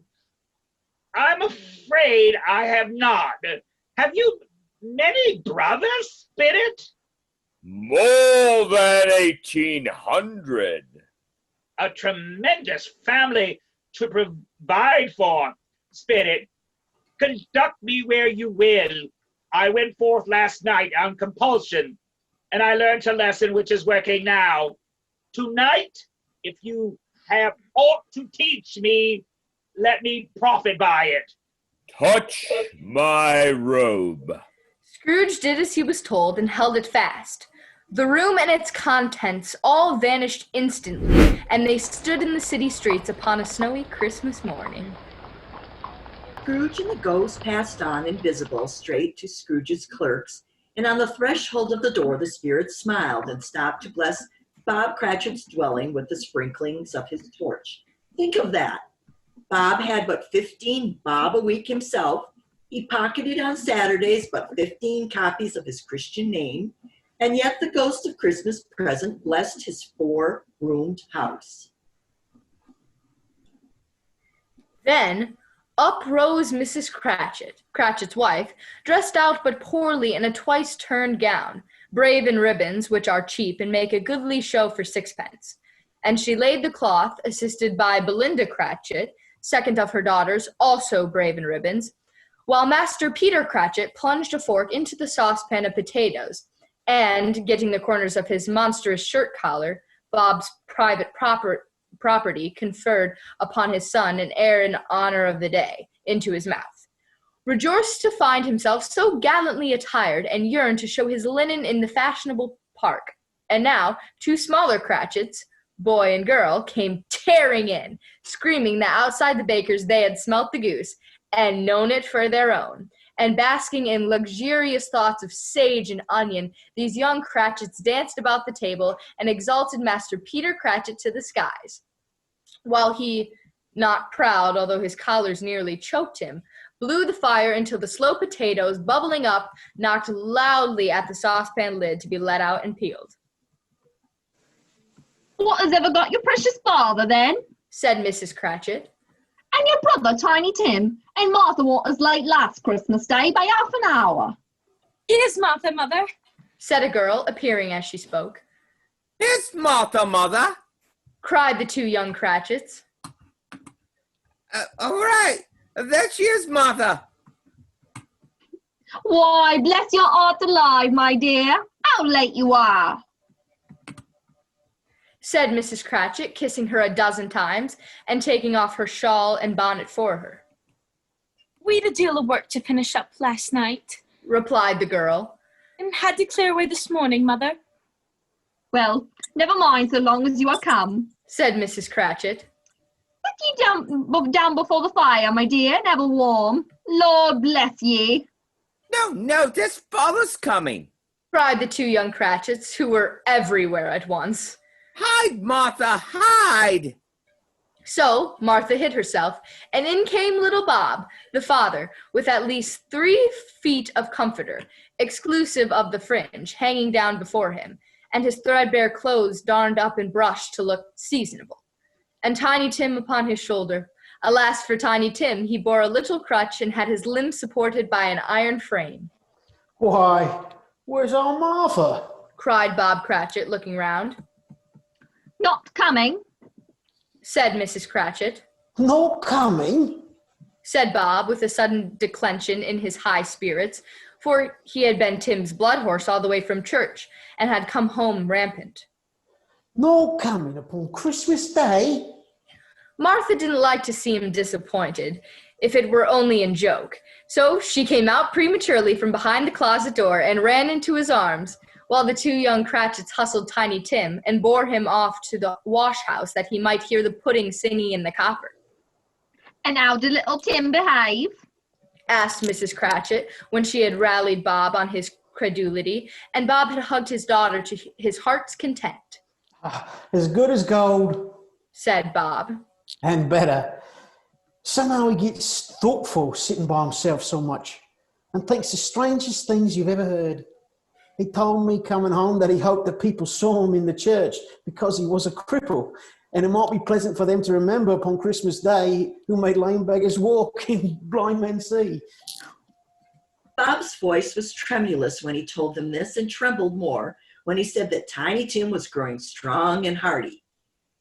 I'm afraid I have not. Have you many brothers, Spirit? More than 1,800. A tremendous family to provide for, Spirit. Conduct me where you will. I went forth last night on compulsion, and I learned a lesson which is working now. Tonight, if you have aught to teach me, let me profit by it. Touch my robe. Scrooge did as he was told and held it fast. The room and its contents all vanished instantly, and they stood in the city streets upon a snowy Christmas morning. Scrooge and the ghost passed on invisible straight to Scrooge's clerks, and on the threshold of the door the spirit smiled and stopped to bless Bob Cratchit's dwelling with the sprinklings of his torch. Think of that. Bob had but 15 bob a week himself. He pocketed on Saturdays but 15 copies of his Christian name, and yet the ghost of Christmas present blessed his 4-roomed house. Then up rose Mrs. Cratchit, Cratchit's wife, dressed out but poorly in a twice-turned gown, brave in ribbons, which are cheap and make a goodly show for 6pence. And she laid the cloth, assisted by Belinda Cratchit, second of her daughters, also brave in ribbons, while Master Peter Cratchit plunged a fork into the saucepan of potatoes, and, getting the corners of his monstrous shirt collar, Bob's private property, conferred upon his son an heir in honor of the day, into his mouth. Rejoiced to find himself so gallantly attired, and yearned to show his linen in the fashionable park. And now 2 smaller Cratchits, boy and girl, came tearing in, screaming that outside the baker's they had smelt the goose, and known it for their own. And basking in luxurious thoughts of sage and onion, these young Cratchits danced about the table and exalted Master Peter Cratchit to the skies, while he, not proud, although his collars nearly choked him, blew the fire until the slow potatoes, bubbling up, knocked loudly at the saucepan lid to be let out and peeled. "What has ever got your precious father, then?" said Mrs. Cratchit. "And your brother, Tiny Tim, and Martha was late last Christmas Day by half an hour." "Here's Martha, Mother," said a girl, appearing as she spoke. "Here's Martha, Mother," cried the 2 young Cratchits. All right, there she is, Martha. "Why, bless your heart alive, my dear, how late you are," said Mrs. Cratchit, kissing her a dozen times and taking off her shawl and bonnet for her. "We'd a deal of work to finish up last night," replied the girl, "and had to clear away this morning, Mother." "Well, never mind so long as you are come," said Mrs. Cratchit. "Sit ye down before the fire, my dear, and have a warm. Lord bless ye." No, this father's coming," cried the 2 young Cratchits, who were everywhere at once. "Hide, Martha, hide!" So Martha hid herself, and in came little Bob, the father, with at least 3 feet of comforter, exclusive of the fringe, hanging down before him, and his threadbare clothes darned up and brushed to look seasonable, and Tiny Tim upon his shoulder. Alas for Tiny Tim, he bore a little crutch and had his limbs supported by an iron frame. Why, where's Aunt Martha? Cried Bob Cratchit, looking round. "Not coming," said Mrs. Cratchit. Not coming? Said Bob, with a sudden declension in his high spirits, for he had been Tim's blood horse all the way from church, and had come home rampant. Not coming upon Christmas Day? Martha didn't like to seem disappointed, if it were only in joke, so she came out prematurely from behind the closet door and ran into his arms, while the 2 young Cratchits hustled Tiny Tim and bore him off to the wash-house that he might hear the pudding singing in the copper. "And how did little Tim behave?" asked Mrs. Cratchit, when she had rallied Bob on his credulity, and Bob had hugged his daughter to his heart's content. As good as gold. Said Bob. And better. Somehow he gets thoughtful sitting by himself so much, and thinks the strangest things you've ever heard. He told me coming home that he hoped that people saw him in the church because he was a cripple, and it might be pleasant for them to remember upon Christmas Day who made lame beggars walk and blind men see. Bob's voice was tremulous when he told them this, and trembled more when he said that Tiny Tim was growing strong and hearty.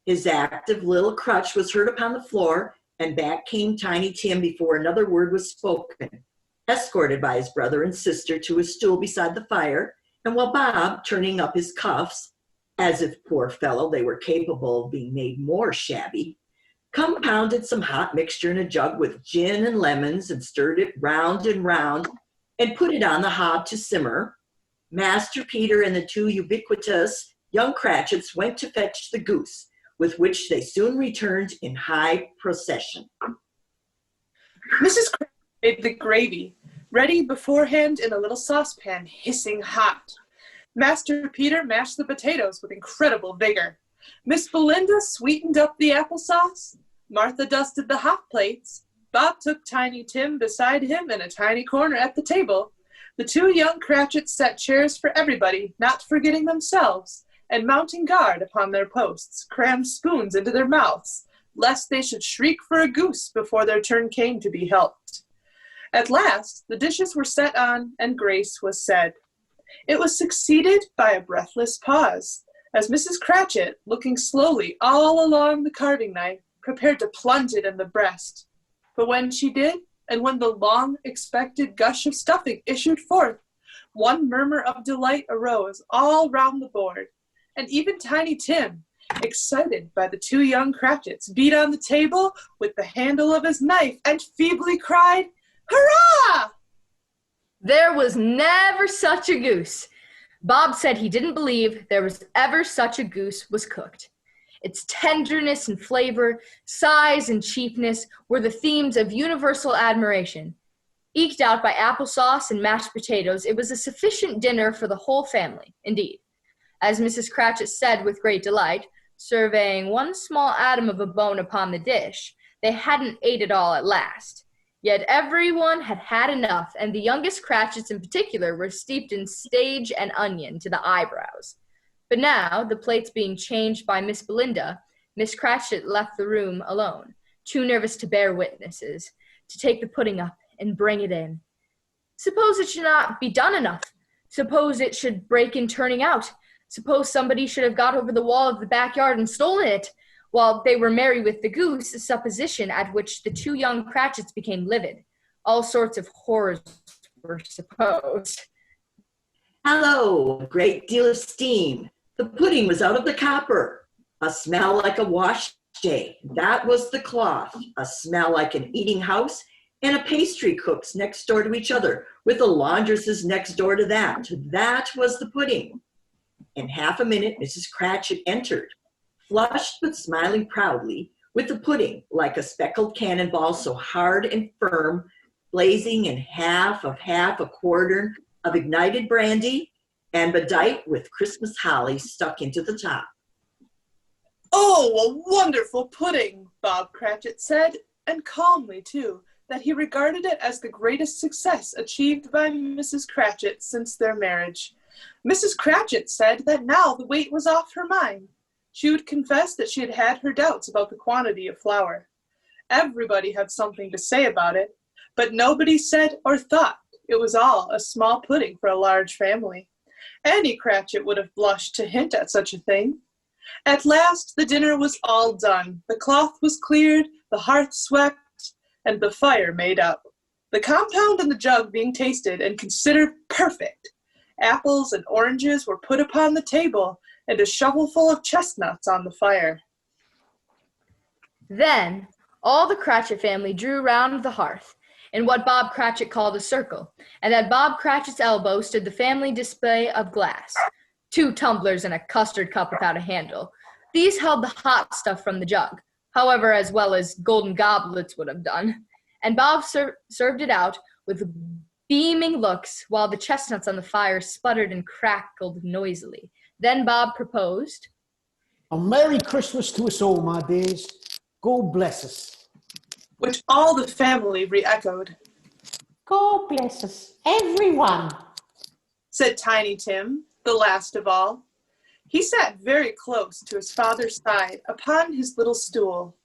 His active little crutch was heard upon the floor, and back came Tiny Tim before another word was spoken, escorted by his brother and sister to a stool beside the fire, and while Bob, turning up his cuffs, as if, poor fellow, they were capable of being made more shabby, compounded some hot mixture in a jug with gin and lemons and stirred it round and round and put it on the hob to simmer, Master Peter and the 2 ubiquitous young Cratchits went to fetch the goose, with which they soon returned in high procession. Mrs. Cratchit made the gravy, ready beforehand in a little saucepan, hissing hot. Master Peter mashed the potatoes with incredible vigor. Miss Belinda sweetened up the applesauce. Martha dusted the hot plates. Bob took Tiny Tim beside him in a tiny corner at the table. The 2 young Cratchits set chairs for everybody, not forgetting themselves, and mounting guard upon their posts, crammed spoons into their mouths, lest they should shriek for a goose before their turn came to be helped. At last, the dishes were set on, and grace was said. It was succeeded by a breathless pause, as Mrs. Cratchit, looking slowly all along the carving knife, prepared to plunge it in the breast. But when she did, and when the long-expected gush of stuffing issued forth, One murmur of delight arose all round the board, and even Tiny Tim, excited by the two young Cratchits, beat on the table with the handle of his knife and feebly cried, "Hurrah!" There was never such a goose. Bob said he didn't believe there was ever such a goose was cooked. Its tenderness and flavor, size and cheapness were the themes of universal admiration. Eked out by applesauce and mashed potatoes, it was a sufficient dinner for the whole family, indeed. As Mrs. Cratchit said with great delight, surveying one small atom of a bone upon the dish, they hadn't ate it all at last. Yet everyone had had enough, and the youngest Cratchits in particular were steeped in sage and onion to the eyebrows. But now, the plates being changed by Miss Belinda, Miss Cratchit left the room alone, too nervous to bear witnesses, to take the pudding up and bring it in. Suppose it should not be done enough? Suppose it should break in turning out? Suppose somebody should have got over the wall of the backyard and stolen it? While they were merry with the goose, a supposition at which the two young Cratchits became livid. All sorts of horrors were supposed. Hello, a great deal of steam. The pudding was out of the copper. A smell like a wash day. That was the cloth. A smell like an eating house and a pastry cook's next door to each other, with the laundresses next door to that. That was the pudding. In half a minute, Mrs. Cratchit entered, flushed but smiling proudly, with the pudding like a speckled cannonball so hard and firm, blazing in half a quartern of ignited brandy and bedight with Christmas holly stuck into the top. "Oh, a wonderful pudding," Bob Cratchit said, and calmly, too, that he regarded it as the greatest success achieved by Mrs. Cratchit since their marriage. Mrs. Cratchit said that now the weight was off her mind. She would confess that she had had her doubts about the quantity of flour. Everybody had something to say about it, but nobody said or thought it was all a small pudding for a large family. Any Cratchit would have blushed to hint at such a thing. At last the dinner was all done. The cloth was cleared, the hearth swept, and the fire made up. The compound and the jug being tasted and considered perfect. Apples and oranges were put upon the table, and a shovelful of chestnuts on the fire. Then all the Cratchit family drew round the hearth, in what Bob Cratchit called a circle, and at Bob Cratchit's elbow stood the family display of glass, 2 tumblers and a custard cup without a handle. These held the hot stuff from the jug, however, as well as golden goblets would have done, and Bob served it out with beaming looks, while the chestnuts on the fire sputtered and crackled noisily. Then Bob proposed, "A Merry Christmas to us all, my dears. God bless us." Which all the family re-echoed. God bless us, everyone, said Tiny Tim, the last of all. He sat very close to his father's side upon his little stool.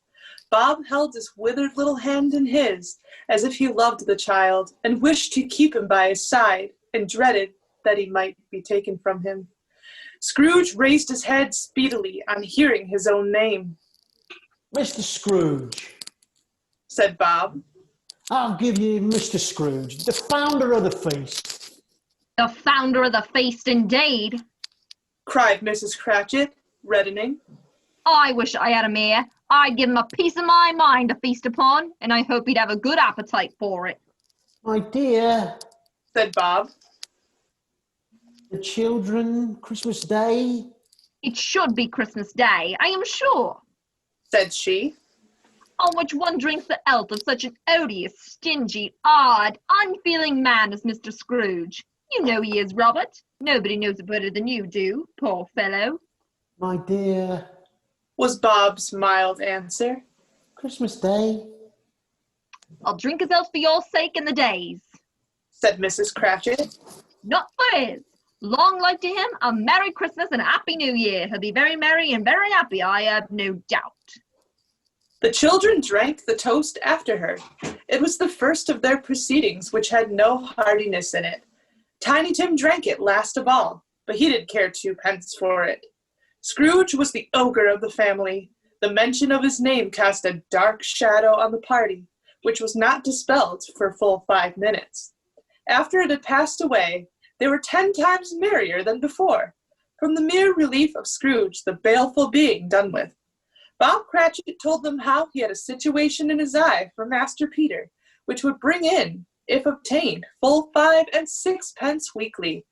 Bob held his withered little hand in his, as if he loved the child and wished to keep him by his side and dreaded that he might be taken from him. Scrooge raised his head speedily on hearing his own name. "Mr. Scrooge," said Bob. "I'll give you Mr. Scrooge, the founder of the feast." The founder of the feast, indeed, cried Mrs. Cratchit, reddening. I wish I had him here. I'd give him a piece of my mind to feast upon, and I hope he'd have a good appetite for it. "My dear," said Bob. "The children, Christmas Day?" It should be Christmas Day, I am sure, said she. on which one drinks the health of such an odious, stingy, odd, unfeeling man as Mr. Scrooge. You know he is, Robert. Nobody knows it better than you do, poor fellow. "My dear," was Bob's mild answer. "Christmas Day?" I'll drink his health for your sake and the day's, said Mrs. Cratchit. Not for his. Long life to him, a Merry Christmas and a Happy New Year. He'll be very merry and very happy, I have no doubt. The children drank the toast after her. It was the first of their proceedings which had no heartiness in it. Tiny Tim drank it last of all, but he didn't care 2 pence for it. Scrooge was the ogre of the family. The mention of his name cast a dark shadow on the party, which was not dispelled for full 5 minutes. After it had passed away, They were 10 times merrier than before, from the mere relief of Scrooge, the baleful being done with. Bob Cratchit told them how he had a situation in his eye for Master Peter, which would bring in, if obtained, full 5 and 6 pence weekly.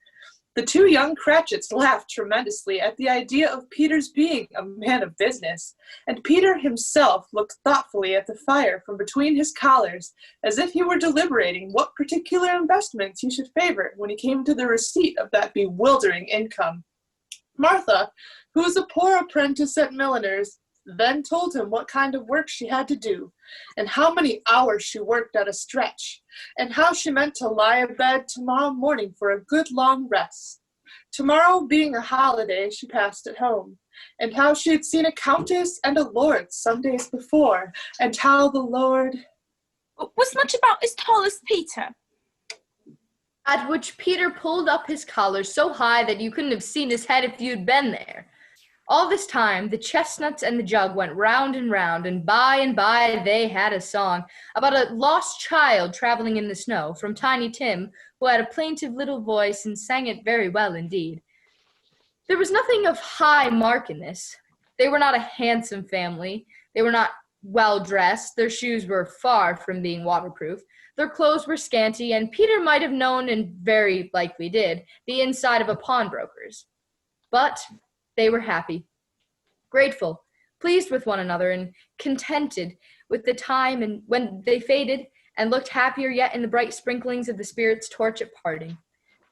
The two young Cratchits laughed tremendously at the idea of Peter's being a man of business, and Peter himself looked thoughtfully at the fire from between his collars, as if he were deliberating what particular investments he should favor when he came to the receipt of that bewildering income. Martha, who was a poor apprentice at milliner's, then told him what kind of work she had to do, and how many hours she worked at a stretch, and how she meant to lie abed tomorrow morning for a good long rest. Tomorrow being a holiday, she passed at home, and how she had seen a countess and a lord some days before, and how the lord was much about as tall as Peter. At which Peter pulled up his collar so high that you couldn't have seen his head if you'd been there. All this time, the chestnuts and the jug went round, and by they had a song about a lost child traveling in the snow from Tiny Tim, who had a plaintive little voice and sang it very well indeed. There was nothing of high mark in this. They were not a handsome family. They were not well dressed. Their shoes were far from being waterproof. Their clothes were scanty, and Peter might have known, and very likely did, the inside of a pawnbroker's. But they were happy, grateful, pleased with one another, and contented with the time and when they faded, and looked happier yet in the bright sprinklings of the spirit's torch at parting.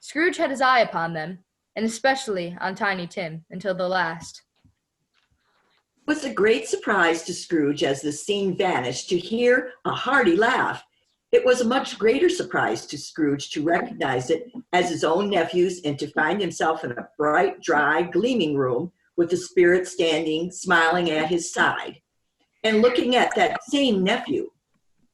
Scrooge had his eye upon them, and especially on Tiny Tim, until the last. It was a great surprise to Scrooge as the scene vanished to hear a hearty laugh. It was a much greater surprise to Scrooge to recognize it as his own nephew's and to find himself in a bright, dry, gleaming room with the spirit standing, smiling at his side. And looking at that same nephew,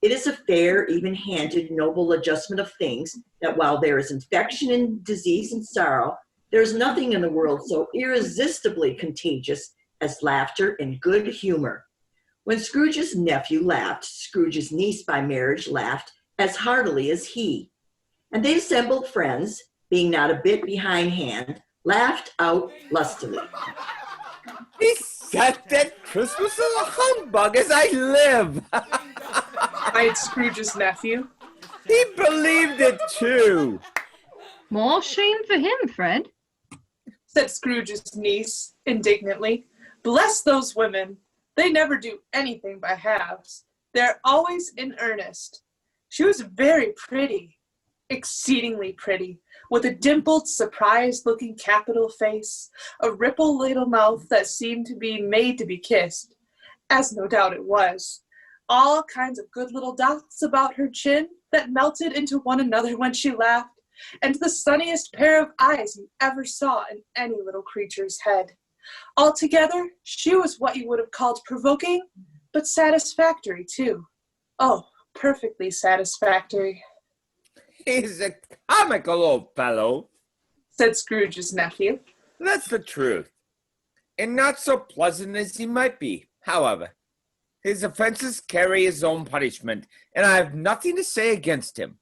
it is a fair, even-handed, noble adjustment of things that while there is infection and disease and sorrow, there is nothing in the world so irresistibly contagious as laughter and good humor. When Scrooge's nephew laughed, Scrooge's niece by marriage laughed as heartily as he. And they assembled friends, being not a bit behindhand, laughed out lustily. He said that Christmas is a humbug as I live. cried Scrooge's nephew. He believed it too. More shame for him, Fred, said Scrooge's niece indignantly. Bless those women. They never do anything by halves. They're always in earnest. She was very pretty, exceedingly pretty, with a dimpled, surprised-looking capital face, a ripple little mouth that seemed to be made to be kissed, as no doubt it was, all kinds of good little dots about her chin that melted into one another when she laughed, and the sunniest pair of eyes you ever saw in any little creature's head. Altogether, she was what you would have called provoking, but satisfactory, too. Oh, perfectly satisfactory. He's a comical old fellow, said Scrooge's nephew. That's the truth. And not so pleasant as he might be, however. His offenses carry his own punishment, and I have nothing to say against him.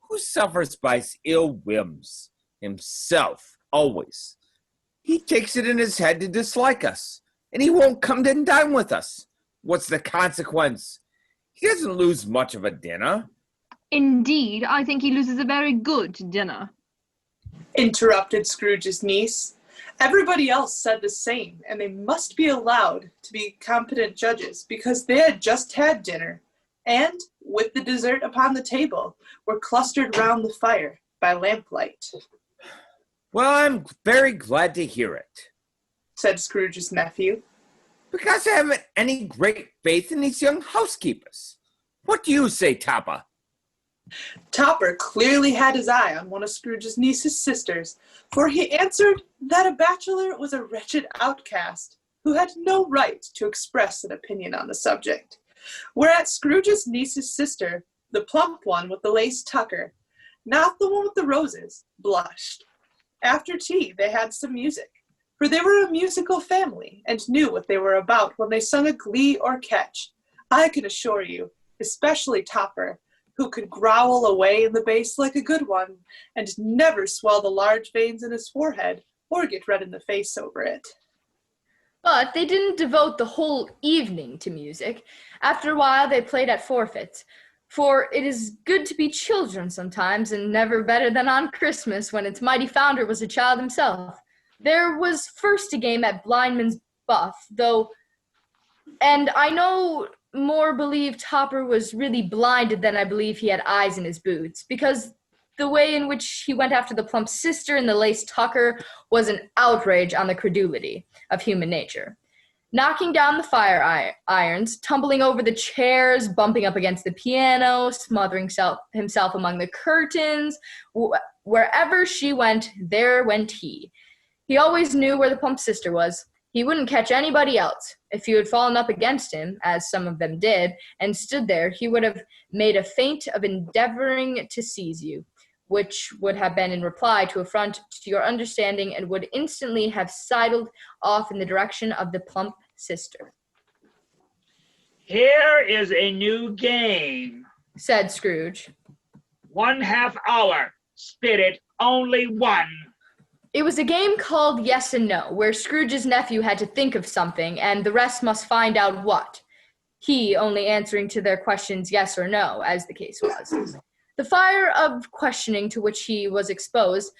Who suffers by his ill whims? Himself, always. He takes it in his head to dislike us, and he won't come and dine with us. What's the consequence? He doesn't lose much of a dinner. Indeed, I think he loses a very good dinner, interrupted Scrooge's niece. Everybody else said the same, and they must be allowed to be competent judges because they had just had dinner, and, with the dessert upon the table, were clustered round the fire by lamplight. Well, I'm very glad to hear it, said Scrooge's nephew. Because I haven't any great faith in these young housekeepers. What do you say, Topper? Topper clearly had his eye on one of Scrooge's niece's sisters, for he answered that a bachelor was a wretched outcast who had no right to express an opinion on the subject. Whereat Scrooge's niece's sister, the plump one with the lace tucker, not the one with the roses, blushed. After tea, they had some music, for they were a musical family and knew what they were about when they sung a glee or catch. I can assure you, especially Topper, who could growl away in the base like a good one, and never swell the large veins in his forehead or get red in the face over it. But they didn't devote the whole evening to music. After a while, they played at forfeits. For it is good to be children sometimes, and never better than on Christmas, when its mighty founder was a child himself. There was first a game at Blindman's Buff, and I know more believe Topper was really blinded than I believe he had eyes in his boots, because the way in which he went after the plump sister and the lace tucker was an outrage on the credulity of human nature. Knocking down the fire irons, tumbling over the chairs, bumping up against the piano, smothering himself among the curtains, wherever she went, there went he. He always knew where the plump sister was. He wouldn't catch anybody else. If you had fallen up against him, as some of them did, and stood there, he would have made a feint of endeavoring to seize you, which would have been in reply to affront to your understanding and would instantly have sidled off in the direction of the plump sister. Here is a new game, said Scrooge. 1/2 hour. Spit it, only one. It was a game called Yes and No, where Scrooge's nephew had to think of something, and the rest must find out what, he only answering to their questions yes or no, as the case was. The fire of questioning to which he was exposed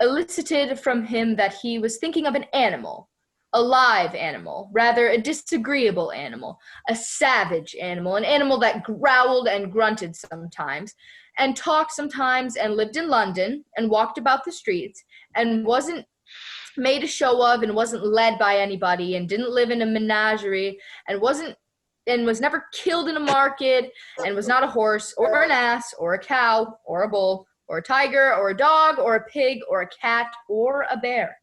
elicited from him that he was thinking of an animal, a live animal, rather a disagreeable animal, a savage animal, an animal that growled and grunted sometimes, and talked sometimes, and lived in London, and walked about the streets, and wasn't made a show of, and wasn't led by anybody, and didn't live in a menagerie, and was never killed in a market, and was not a horse, or an ass, or a cow, or a bull, or a tiger, or a dog, or a pig, or a cat, or a bear.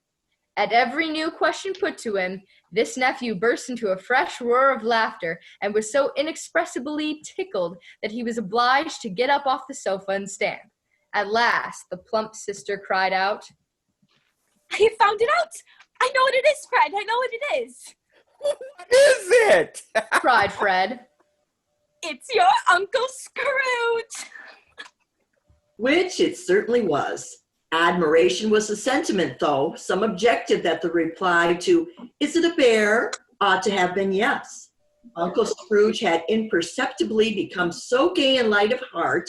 At every new question put to him, this nephew burst into a fresh roar of laughter, and was so inexpressibly tickled that he was obliged to get up off the sofa and stand. At last, the plump sister cried out, I have found it out! I know what it is, Fred! I know what it is! What is it? cried Fred. It's your Uncle Scrooge! Which it certainly was. Admiration was the sentiment, though. Some objected that the reply to, is it a bear, ought to have been yes. Uncle Scrooge had imperceptibly become so gay and light of heart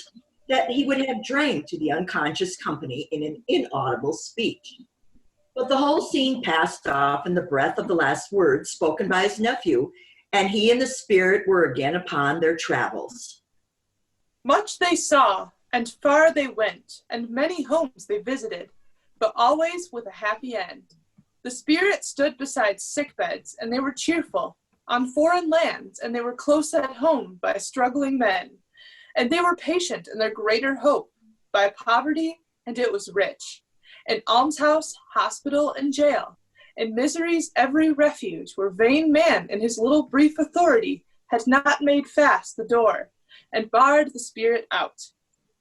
that he would have drank to the unconscious company in an inaudible speech. But the whole scene passed off in the breath of the last words spoken by his nephew, and he and the spirit were again upon their travels. Much they saw, and far they went, and many homes they visited, but always with a happy end. The spirit stood beside sick beds, and they were cheerful, on foreign lands, and they were close at home by struggling men, and they were patient in their greater hope, by poverty, and it was rich. In almshouse, hospital, and jail, in misery's every refuge, where vain man in his little brief authority had not made fast the door, and barred the spirit out.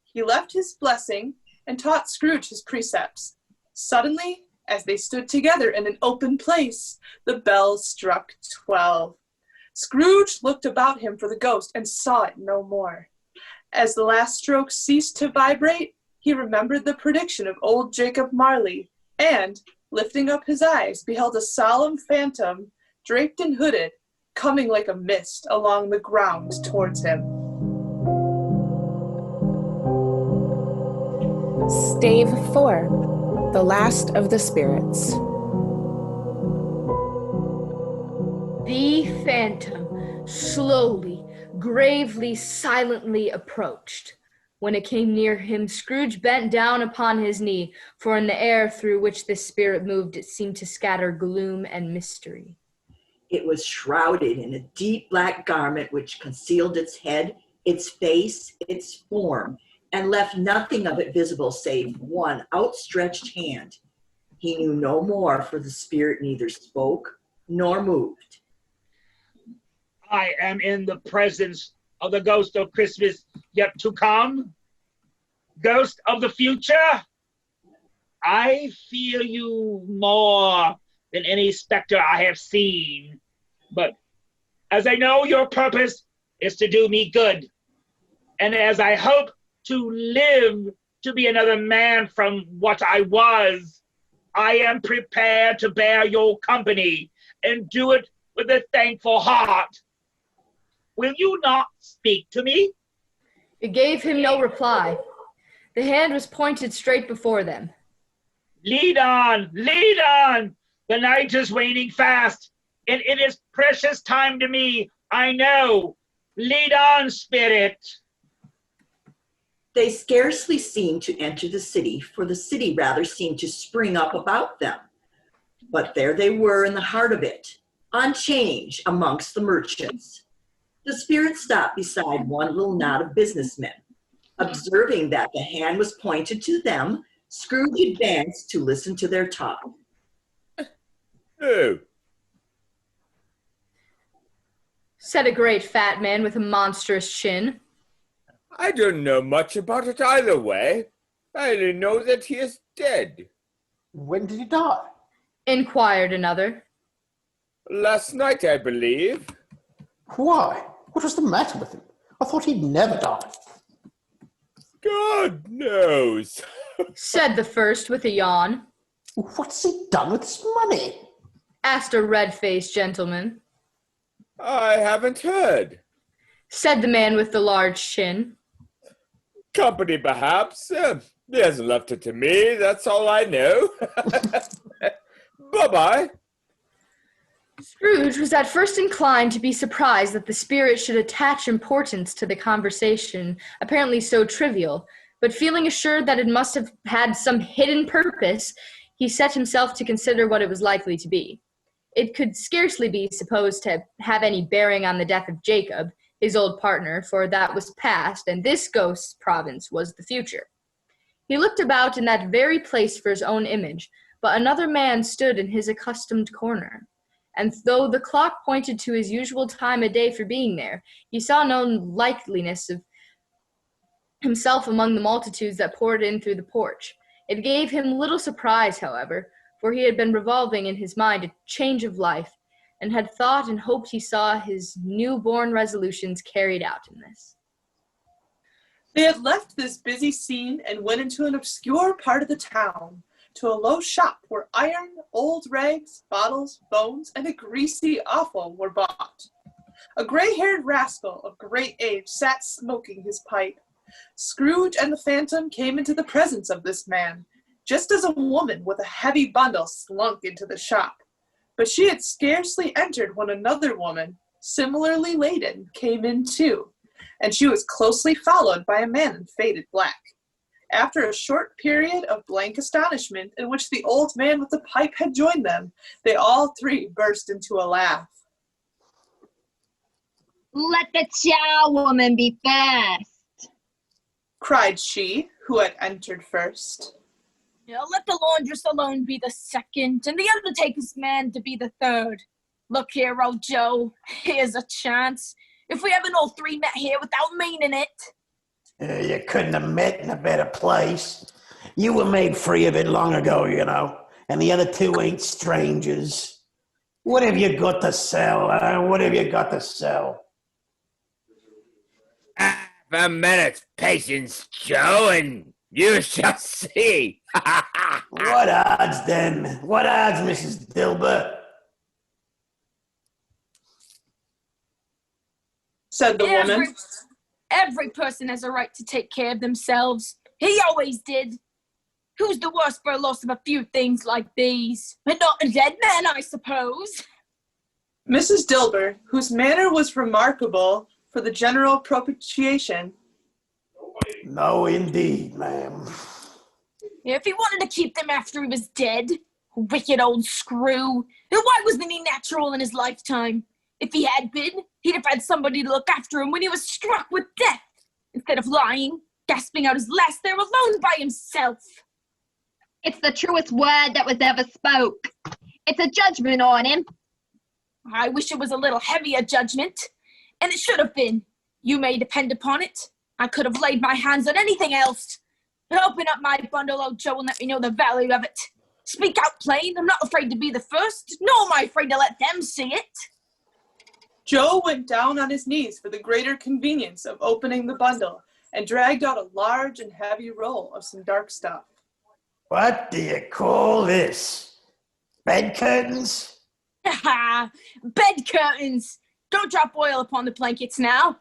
He left his blessing, and taught Scrooge his precepts. Suddenly, as they stood together in an open place, the bells struck 12. Scrooge looked about him for the ghost, and saw it no more. As the last strokes ceased to vibrate, he remembered the prediction of old Jacob Marley, and, lifting up his eyes, beheld a solemn phantom, draped and hooded, coming like a mist along the ground towards him. Stave 4, The Last of the Spirits. The phantom slowly, gravely, silently approached. When it came near him, Scrooge bent down upon his knee, for in the air through which the spirit moved, it seemed to scatter gloom and mystery. It was shrouded in a deep black garment which concealed its head, its face, its form, and left nothing of it visible save one outstretched hand. He knew no more, for the spirit neither spoke nor moved. I am in the presence of the ghost of Christmas yet to come. Ghost of the future, I feel you more than any specter I have seen. But as I know your purpose is to do me good, and as I hope to live to be another man from what I was, I am prepared to bear your company and do it with a thankful heart. Will you not speak to me? It gave him no reply. The hand was pointed straight before them. Lead on, lead on. The night is waning fast, and it is precious time to me, I know. Lead on, spirit. They scarcely seemed to enter the city, for the city rather seemed to spring up about them. But there they were in the heart of it, on change amongst the merchants. The spirit stopped beside one little knot of businessmen. Observing that the hand was pointed to them, Scrooge advanced to listen to their talk. Oh, Said a great fat man with a monstrous chin. I don't know much about it either way. I only know that he is dead. When did he die? Inquired another. Last night, I believe. Why? What was the matter with him? I thought he'd never die. God knows, Said the first with a yawn. What's he done with his money? Asked a red-faced gentleman. I haven't heard. Said the man with the large chin. Company, perhaps. He hasn't left it to me, that's all I know. Bye-bye. Scrooge was at first inclined to be surprised that the spirit should attach importance to the conversation, apparently so trivial, but feeling assured that it must have had some hidden purpose, he set himself to consider what it was likely to be. It could scarcely be supposed to have any bearing on the death of Jacob, his old partner, for that was past, and this ghost's province was the future. He looked about in that very place for his own image, but another man stood in his accustomed corner. And though the clock pointed to his usual time of day for being there, he saw no likeliness of himself among the multitudes that poured in through the porch. It gave him little surprise, however, for he had been revolving in his mind a change of life, and had thought and hoped he saw his new-born resolutions carried out in this. They had left this busy scene and went into an obscure part of the town, to a low shop where iron, old rags, bottles, bones, and a greasy offal were bought. A gray-haired rascal of great age sat smoking his pipe. Scrooge and the Phantom came into the presence of this man, just as a woman with a heavy bundle slunk into the shop. But she had scarcely entered when another woman, similarly laden, came in too, and she was closely followed by a man in faded black. After a short period of blank astonishment in which the old man with the pipe had joined them, they all three burst into a laugh. Let the charwoman be first, cried she, who had entered first. Let the laundress alone be the second, and the undertaker's man to be the third. Look here, old Joe, here's a chance. If we haven't all three met here without meaning it. You couldn't have met in a better place. You were made free of it long ago, you know, and the other two ain't strangers. What have you got to sell? What have you got to sell? Have a minute's patience, Joe, and you shall see. What odds, then? What odds, Mrs. Dilber? Said the woman. Every person has a right to take care of themselves. He always did. Who's the worse for a loss of a few things like these? And not a dead man, I suppose. Mrs. Dilber, whose manner was remarkable for the general propitiation. No, indeed, ma'am. If he wanted to keep them after he was dead, wicked old screw, then why wasn't he natural in his lifetime? If he had been, he'd have had somebody to look after him when he was struck with death, instead of lying, gasping out his last there alone by himself. It's the truest word that was ever spoke. It's a judgment on him. I wish it was a little heavier judgment, and it should have been. You may depend upon it. I could have laid my hands on anything else. But open up my bundle, old Joe, and let me know the value of it. Speak out plain. I'm not afraid to be the first, nor am I afraid to let them see it. Joe went down on his knees for the greater convenience of opening the bundle, and dragged out a large and heavy roll of some dark stuff. What do you call this? Bed curtains? Ha! Bed curtains! Don't drop oil upon the blankets now.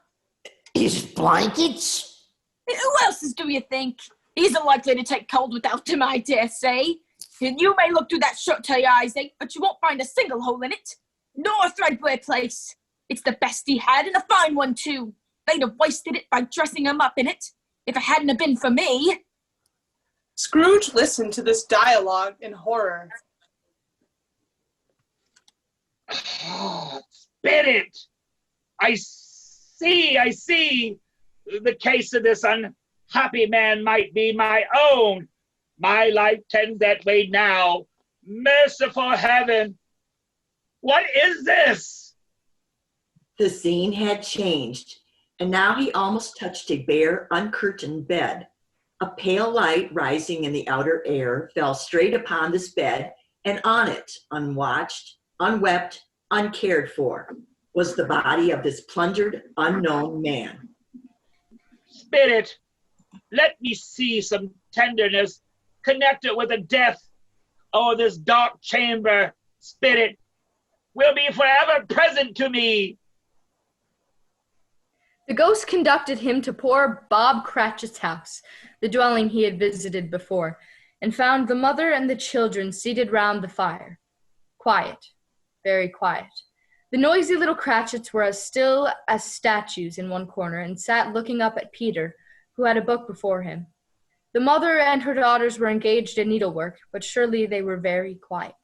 Is blankets? Who else's do you think? He isn't likely to take cold without them, I dare say. And you may look through that shirt till your eyes ache, but you won't find a single hole in it. Nor a threadbare place. It's the best he had, and a fine one, too. They'd have wasted it by dressing him up in it, if it hadn't have been for me. Scrooge listened to this dialogue in horror. Oh, spit it! I see. The case of this unhappy man might be my own. My life tends that way now. Merciful heaven! What is this? The scene had changed, and now he almost touched a bare, uncurtained bed. A pale light rising in the outer air fell straight upon this bed, and on it, unwatched, unwept, uncared for, was the body of this plundered, unknown man. Spit it! Let me see some tenderness. Connect it with the death. Oh, this dark chamber, spit it, will be forever present to me. The ghost conducted him to poor Bob Cratchit's house, the dwelling he had visited before, and found the mother and the children seated round the fire. Quiet, very quiet. The noisy little Cratchits were as still as statues in one corner and sat looking up at Peter, who had a book before him. The mother and her daughters were engaged in needlework, but surely they were very quiet.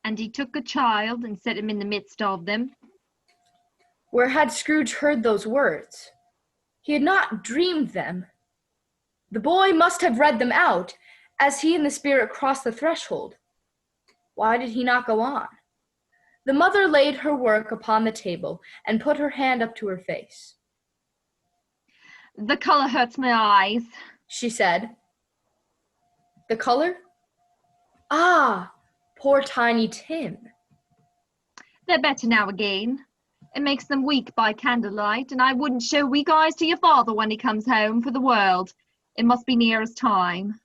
And he took a child and set him in the midst of them. Where had Scrooge heard those words? He had not dreamed them. The boy must have read them out as he and the spirit crossed the threshold. Why did he not go on? The mother laid her work upon the table and put her hand up to her face. The color hurts my eyes, she said. The color? Ah, poor Tiny Tim. They're better now again. It makes them weak by candlelight, and I wouldn't show weak eyes to your father when he comes home for the world. It must be near his time.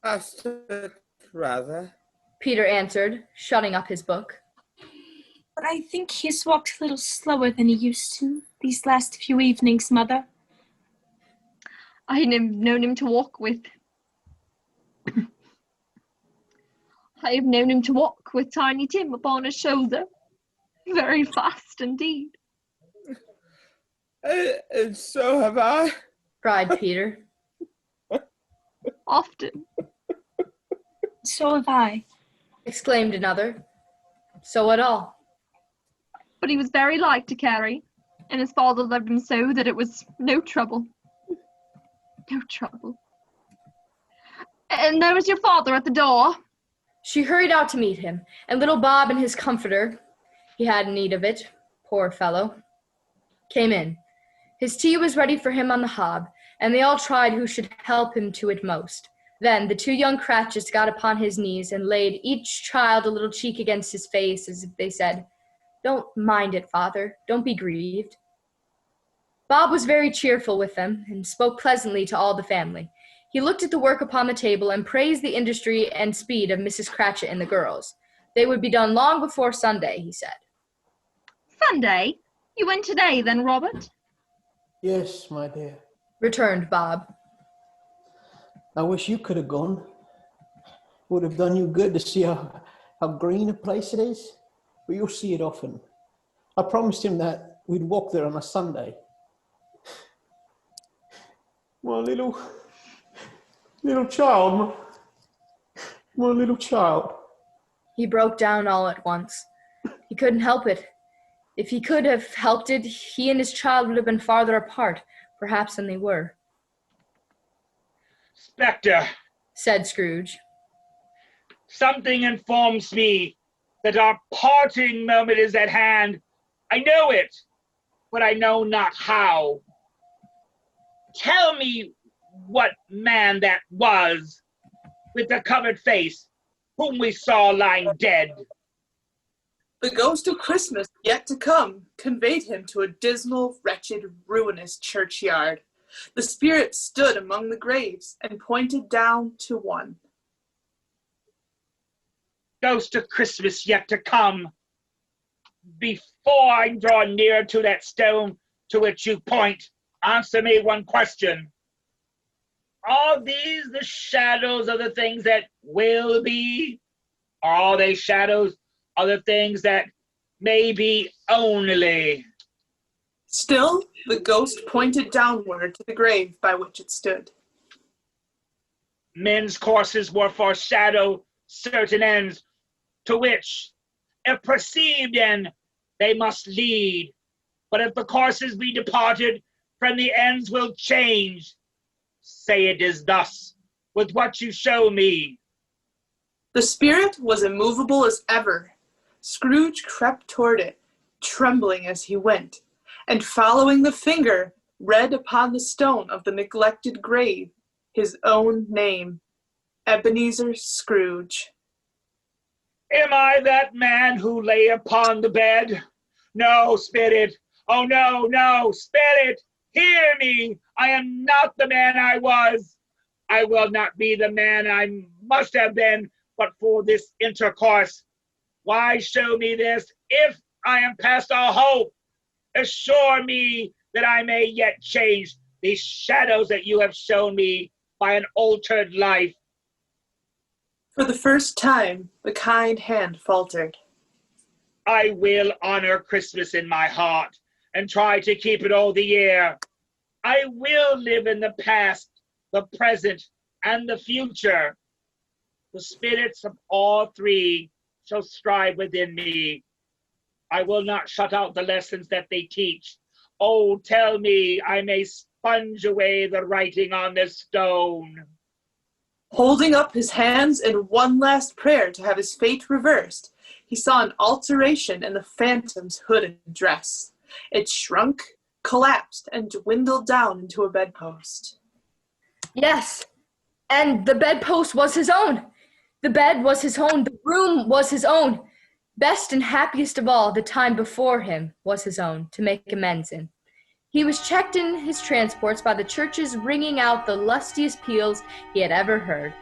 I should rather, Peter answered, shutting up his book. But I think he has walked a little slower than he used to these last few evenings, Mother. I have known him to walk with... I have known him to walk with Tiny Tim upon his shoulder. Very fast indeed. And so have I, cried Peter. Often. So have I, exclaimed another. So had all. But he was very light to carry, and his father loved him so that it was no trouble. No trouble. And there was your father at the door. She hurried out to meet him, and little Bob and his comforter, he had need of it, poor fellow, came in. His tea was ready for him on the hob, and they all tried who should help him to it most. Then the two young Cratchits got upon his knees and laid each child a little cheek against his face, as if they said, "Don't mind it, father. Don't be grieved." Bob was very cheerful with them, and spoke pleasantly to all the family. He looked at the work upon the table and praised the industry and speed of Mrs. Cratchit and the girls. They would be done long before Sunday, he said. Sunday? You went today, then, Robert? Yes, my dear, returned Bob. I wish you could have gone. Would have done you good to see how green a place it is. But you'll see it often. I promised him that we'd walk there on a Sunday. My little child, my little child. He broke down all at once. He couldn't help it. If he could have helped it, he and his child would have been farther apart, perhaps, than they were. Spectre, said Scrooge. Something informs me that our parting moment is at hand. I know it, but I know not how. Tell me what man that was with the covered face, whom we saw lying dead. The ghost of Christmas yet to come conveyed him to a dismal, wretched, ruinous churchyard. The spirit stood among the graves and pointed down to one. Ghost of Christmas yet to come. Before I draw near to that stone to which you point, answer me one question. Are these the shadows of the things that will be? Or are they shadows of the things that may be only? Still, the ghost pointed downward to the grave by which it stood. Men's courses will foreshadow certain ends to which, if perceived in, they must lead. But if the courses be departed from the ends will change. Say it is thus, with what you show me. The spirit was immovable as ever. Scrooge crept toward it, trembling as he went, and following the finger, read upon the stone of the neglected grave his own name, Ebenezer Scrooge. Am I that man who lay upon the bed? No, spirit. Oh, no, no, spirit, hear me. I am not the man I was. I will not be the man I must have been, but for this intercourse. Why show me this if I am past all hope? Assure me that I may yet change these shadows that you have shown me by an altered life. For the first time, the kind hand faltered. I will honor Christmas in my heart and try to keep it all the year. I will live in the past, the present, and the future. The spirits of all three shall strive within me. I will not shut out the lessons that they teach. Oh, tell me I may sponge away the writing on this stone. Holding up his hands in one last prayer to have his fate reversed, he saw an alteration in the phantom's hooded dress. It shrunk, collapsed, and dwindled down into a bedpost. Yes, and the bedpost was his own. The bed was his own. The room was his own. Best and happiest of all, the time before him was his own, to make amends in. He was checked in his transports by the churches ringing out the lustiest peals he had ever heard.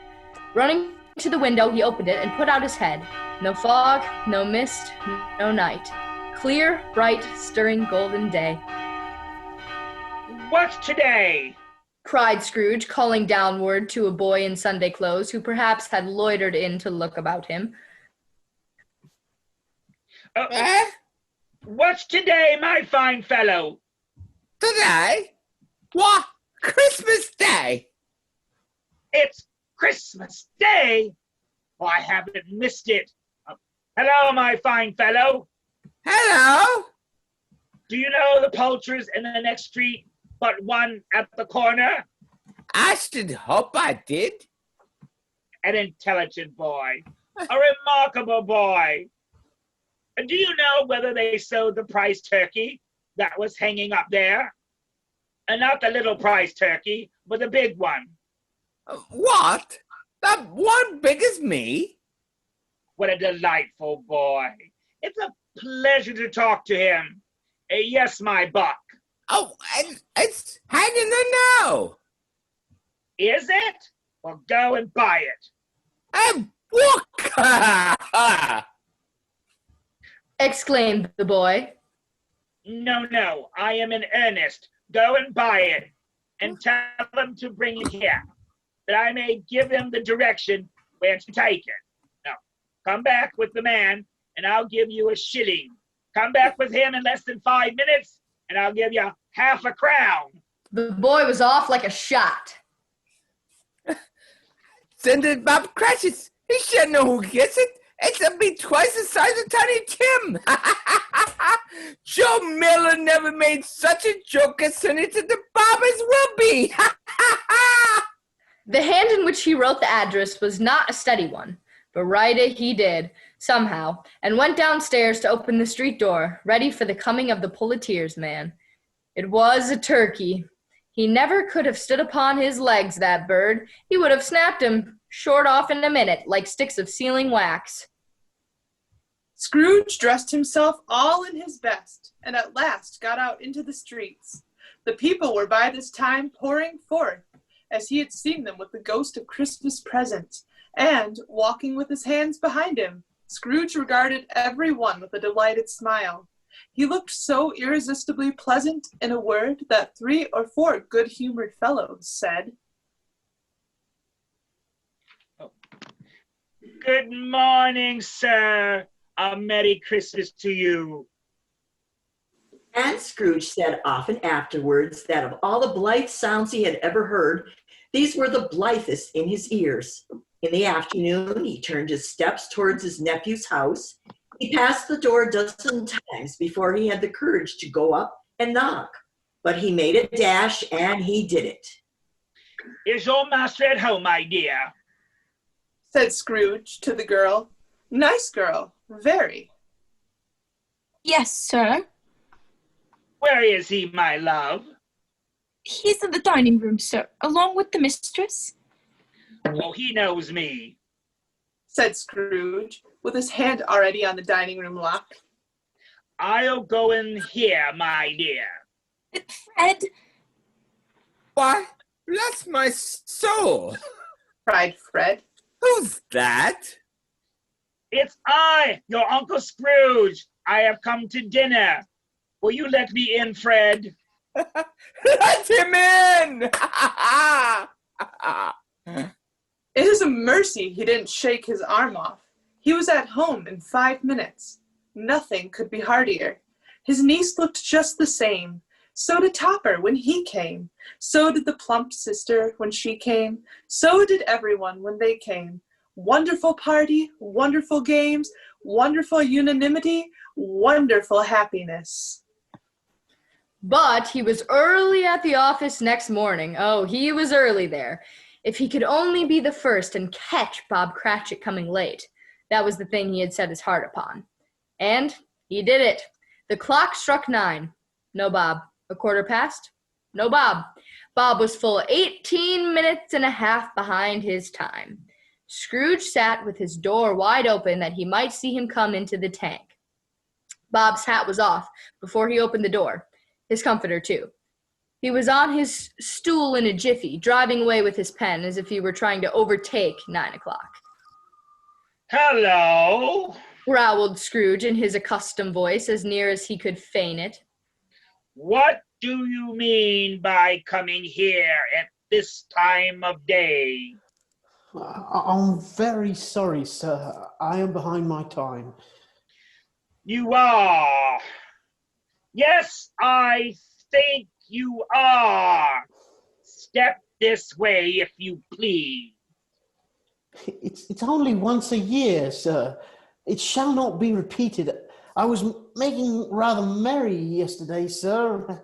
Running to the window, he opened it and put out his head. No fog, no mist, no night. Clear, bright, stirring golden day. What's today? Cried Scrooge, calling downward to a boy in Sunday clothes who perhaps had loitered in to look about him. What's today, my fine fellow? Today? What? Christmas Day? It's Christmas Day? Oh, I haven't missed it. Hello, my fine fellow. Hello? Do you know the poulterers in the next street, but one at the corner? I should hope I did. An intelligent boy. A remarkable boy. And do you know whether they sold the prize turkey that was hanging up there? And not the little prize turkey, but the big one. What? That one big as me? What a delightful boy. It's a pleasure to talk to him. Yes, my buck. Oh, it's hanging there now. Is it? Well, go and buy it. A book! Exclaimed the boy. No, I am in earnest. Go and buy it, and tell him to bring it here, that I may give him the direction where to take it. Now, come back with the man, and I'll give you a shilling. Come back with him in less than 5 minutes, and I'll give you half a crown. The boy was off like a shot. Send it, Bob Cratchit. He should know who gets it. It's be twice the size of Tiny Tim. Joe Miller never made such a joke as sending it to the Bobbers will be. The hand in which he wrote the address was not a steady one, but write it he did, somehow, and went downstairs to open the street door, ready for the coming of the Pulliteers man. It was a turkey. He never could have stood upon his legs, that bird. He would have snapped him short off in a minute, like sticks of sealing wax. Scrooge dressed himself all in his best, and at last got out into the streets. The people were by this time pouring forth, as he had seen them with the ghost of Christmas present, and, walking with his hands behind him, Scrooge regarded every one with a delighted smile. He looked so irresistibly pleasant, in a word, that 3 or 4 good-humored fellows said, Good morning, sir. A Merry Christmas to you. And Scrooge said often afterwards that of all the blithe sounds he had ever heard, these were the blithest in his ears. In the afternoon, he turned his steps towards his nephew's house. He passed the door a dozen times before he had the courage to go up and knock. But he made a dash, and he did it. Is your master at home, my dear? Said Scrooge to the girl. Nice girl, very. Yes, sir. Where is he, my love? He's in the dining room, sir, along with the mistress. Oh, he knows me, said Scrooge, with his hand already on the dining room lock. I'll go in here, my dear. Fred. Why, bless my soul, cried Fred. Who's that? It's I, your Uncle Scrooge. I have come to dinner. Will you let me in, Fred? Let him in! It is a mercy he didn't shake his arm off. He was at home in 5 minutes. Nothing could be heartier. His niece looked just the same. So did Topper when he came. So did the plump sister when she came. So did everyone when they came. Wonderful party, wonderful games, wonderful unanimity, wonderful happiness. But he was early at the office next morning. Oh, he was early there. If he could only be the first and catch Bob Cratchit coming late. That was the thing he had set his heart upon. And he did it. The clock struck 9. No Bob. A quarter past? No Bob. Bob was full 18 minutes and a half behind his time. Scrooge sat with his door wide open that he might see him come into the tank. Bob's hat was off before he opened the door. His comforter, too. He was on his stool in a jiffy, driving away with his pen as if he were trying to overtake 9 o'clock. Hello, growled Scrooge in his accustomed voice, as near as he could feign it. What do you mean by coming here at this time of day? I'm very sorry, sir. I am behind my time. You are. Yes, I think you are. Step this way, if you please. It's only once a year, sir. It shall not be repeated. I was making rather merry yesterday, sir.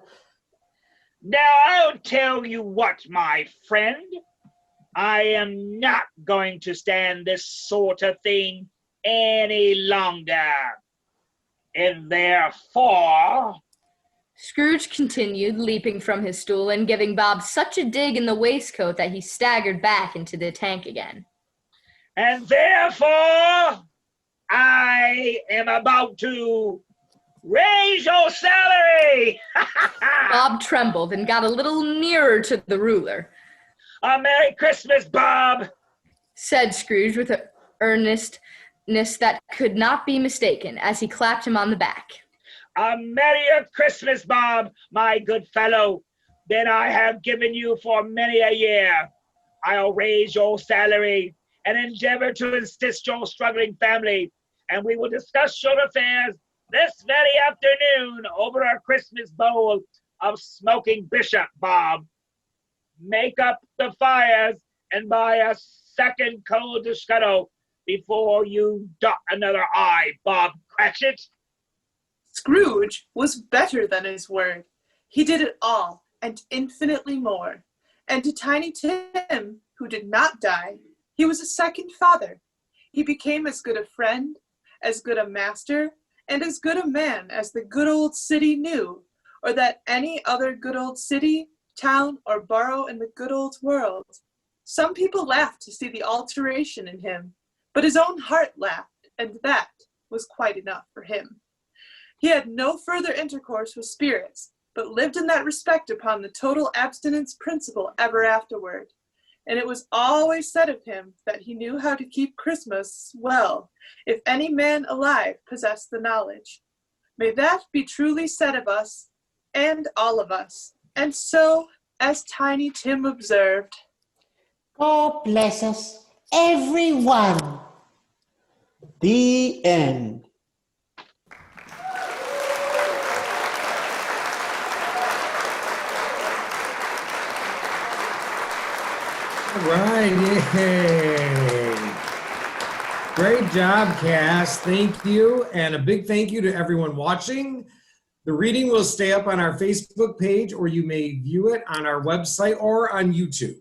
Now, I'll tell you what, my friend. I am not going to stand this sort of thing any longer. And therefore... Scrooge continued, leaping from his stool and giving Bob such a dig in the waistcoat that he staggered back into the tank again. And therefore, I am about to raise your salary. Bob trembled and got a little nearer to the ruler. A Merry Christmas, Bob, said Scrooge with an earnestness that could not be mistaken as he clapped him on the back. A Merry Christmas, Bob, my good fellow, than I have given you for many a year. I'll raise your salary and endeavor to assist your struggling family, and we will discuss your affairs this very afternoon over a Christmas bowl of smoking bishop, Bob. Make up the fires and buy a second coal to scuttle before you dot another I, Bob Cratchit. Scrooge was better than his word. He did it all, and infinitely more. And to Tiny Tim, who did not die, he was a second father. He became as good a friend, as good a master, and as good a man as the good old city knew, or that any other good old city, town, or borough in the good old world. Some people laughed to see the alteration in him, but his own heart laughed, and that was quite enough for him. He had no further intercourse with spirits, but lived in that respect upon the total abstinence principle ever afterward. And it was always said of him that he knew how to keep Christmas well, if any man alive possessed the knowledge. May that be truly said of us, and all of us. And so, as Tiny Tim observed, God bless us, everyone. The end. All right, yay. Great job, cast. Thank you. And a big thank you to everyone watching. The reading will stay up on our Facebook page, or you may view it on our website or on YouTube.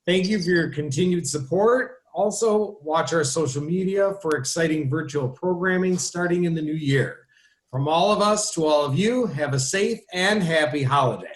Thank you for your continued support. Also, watch our social media for exciting virtual programming starting in the new year. From all of us to all of you, have a safe and happy holiday.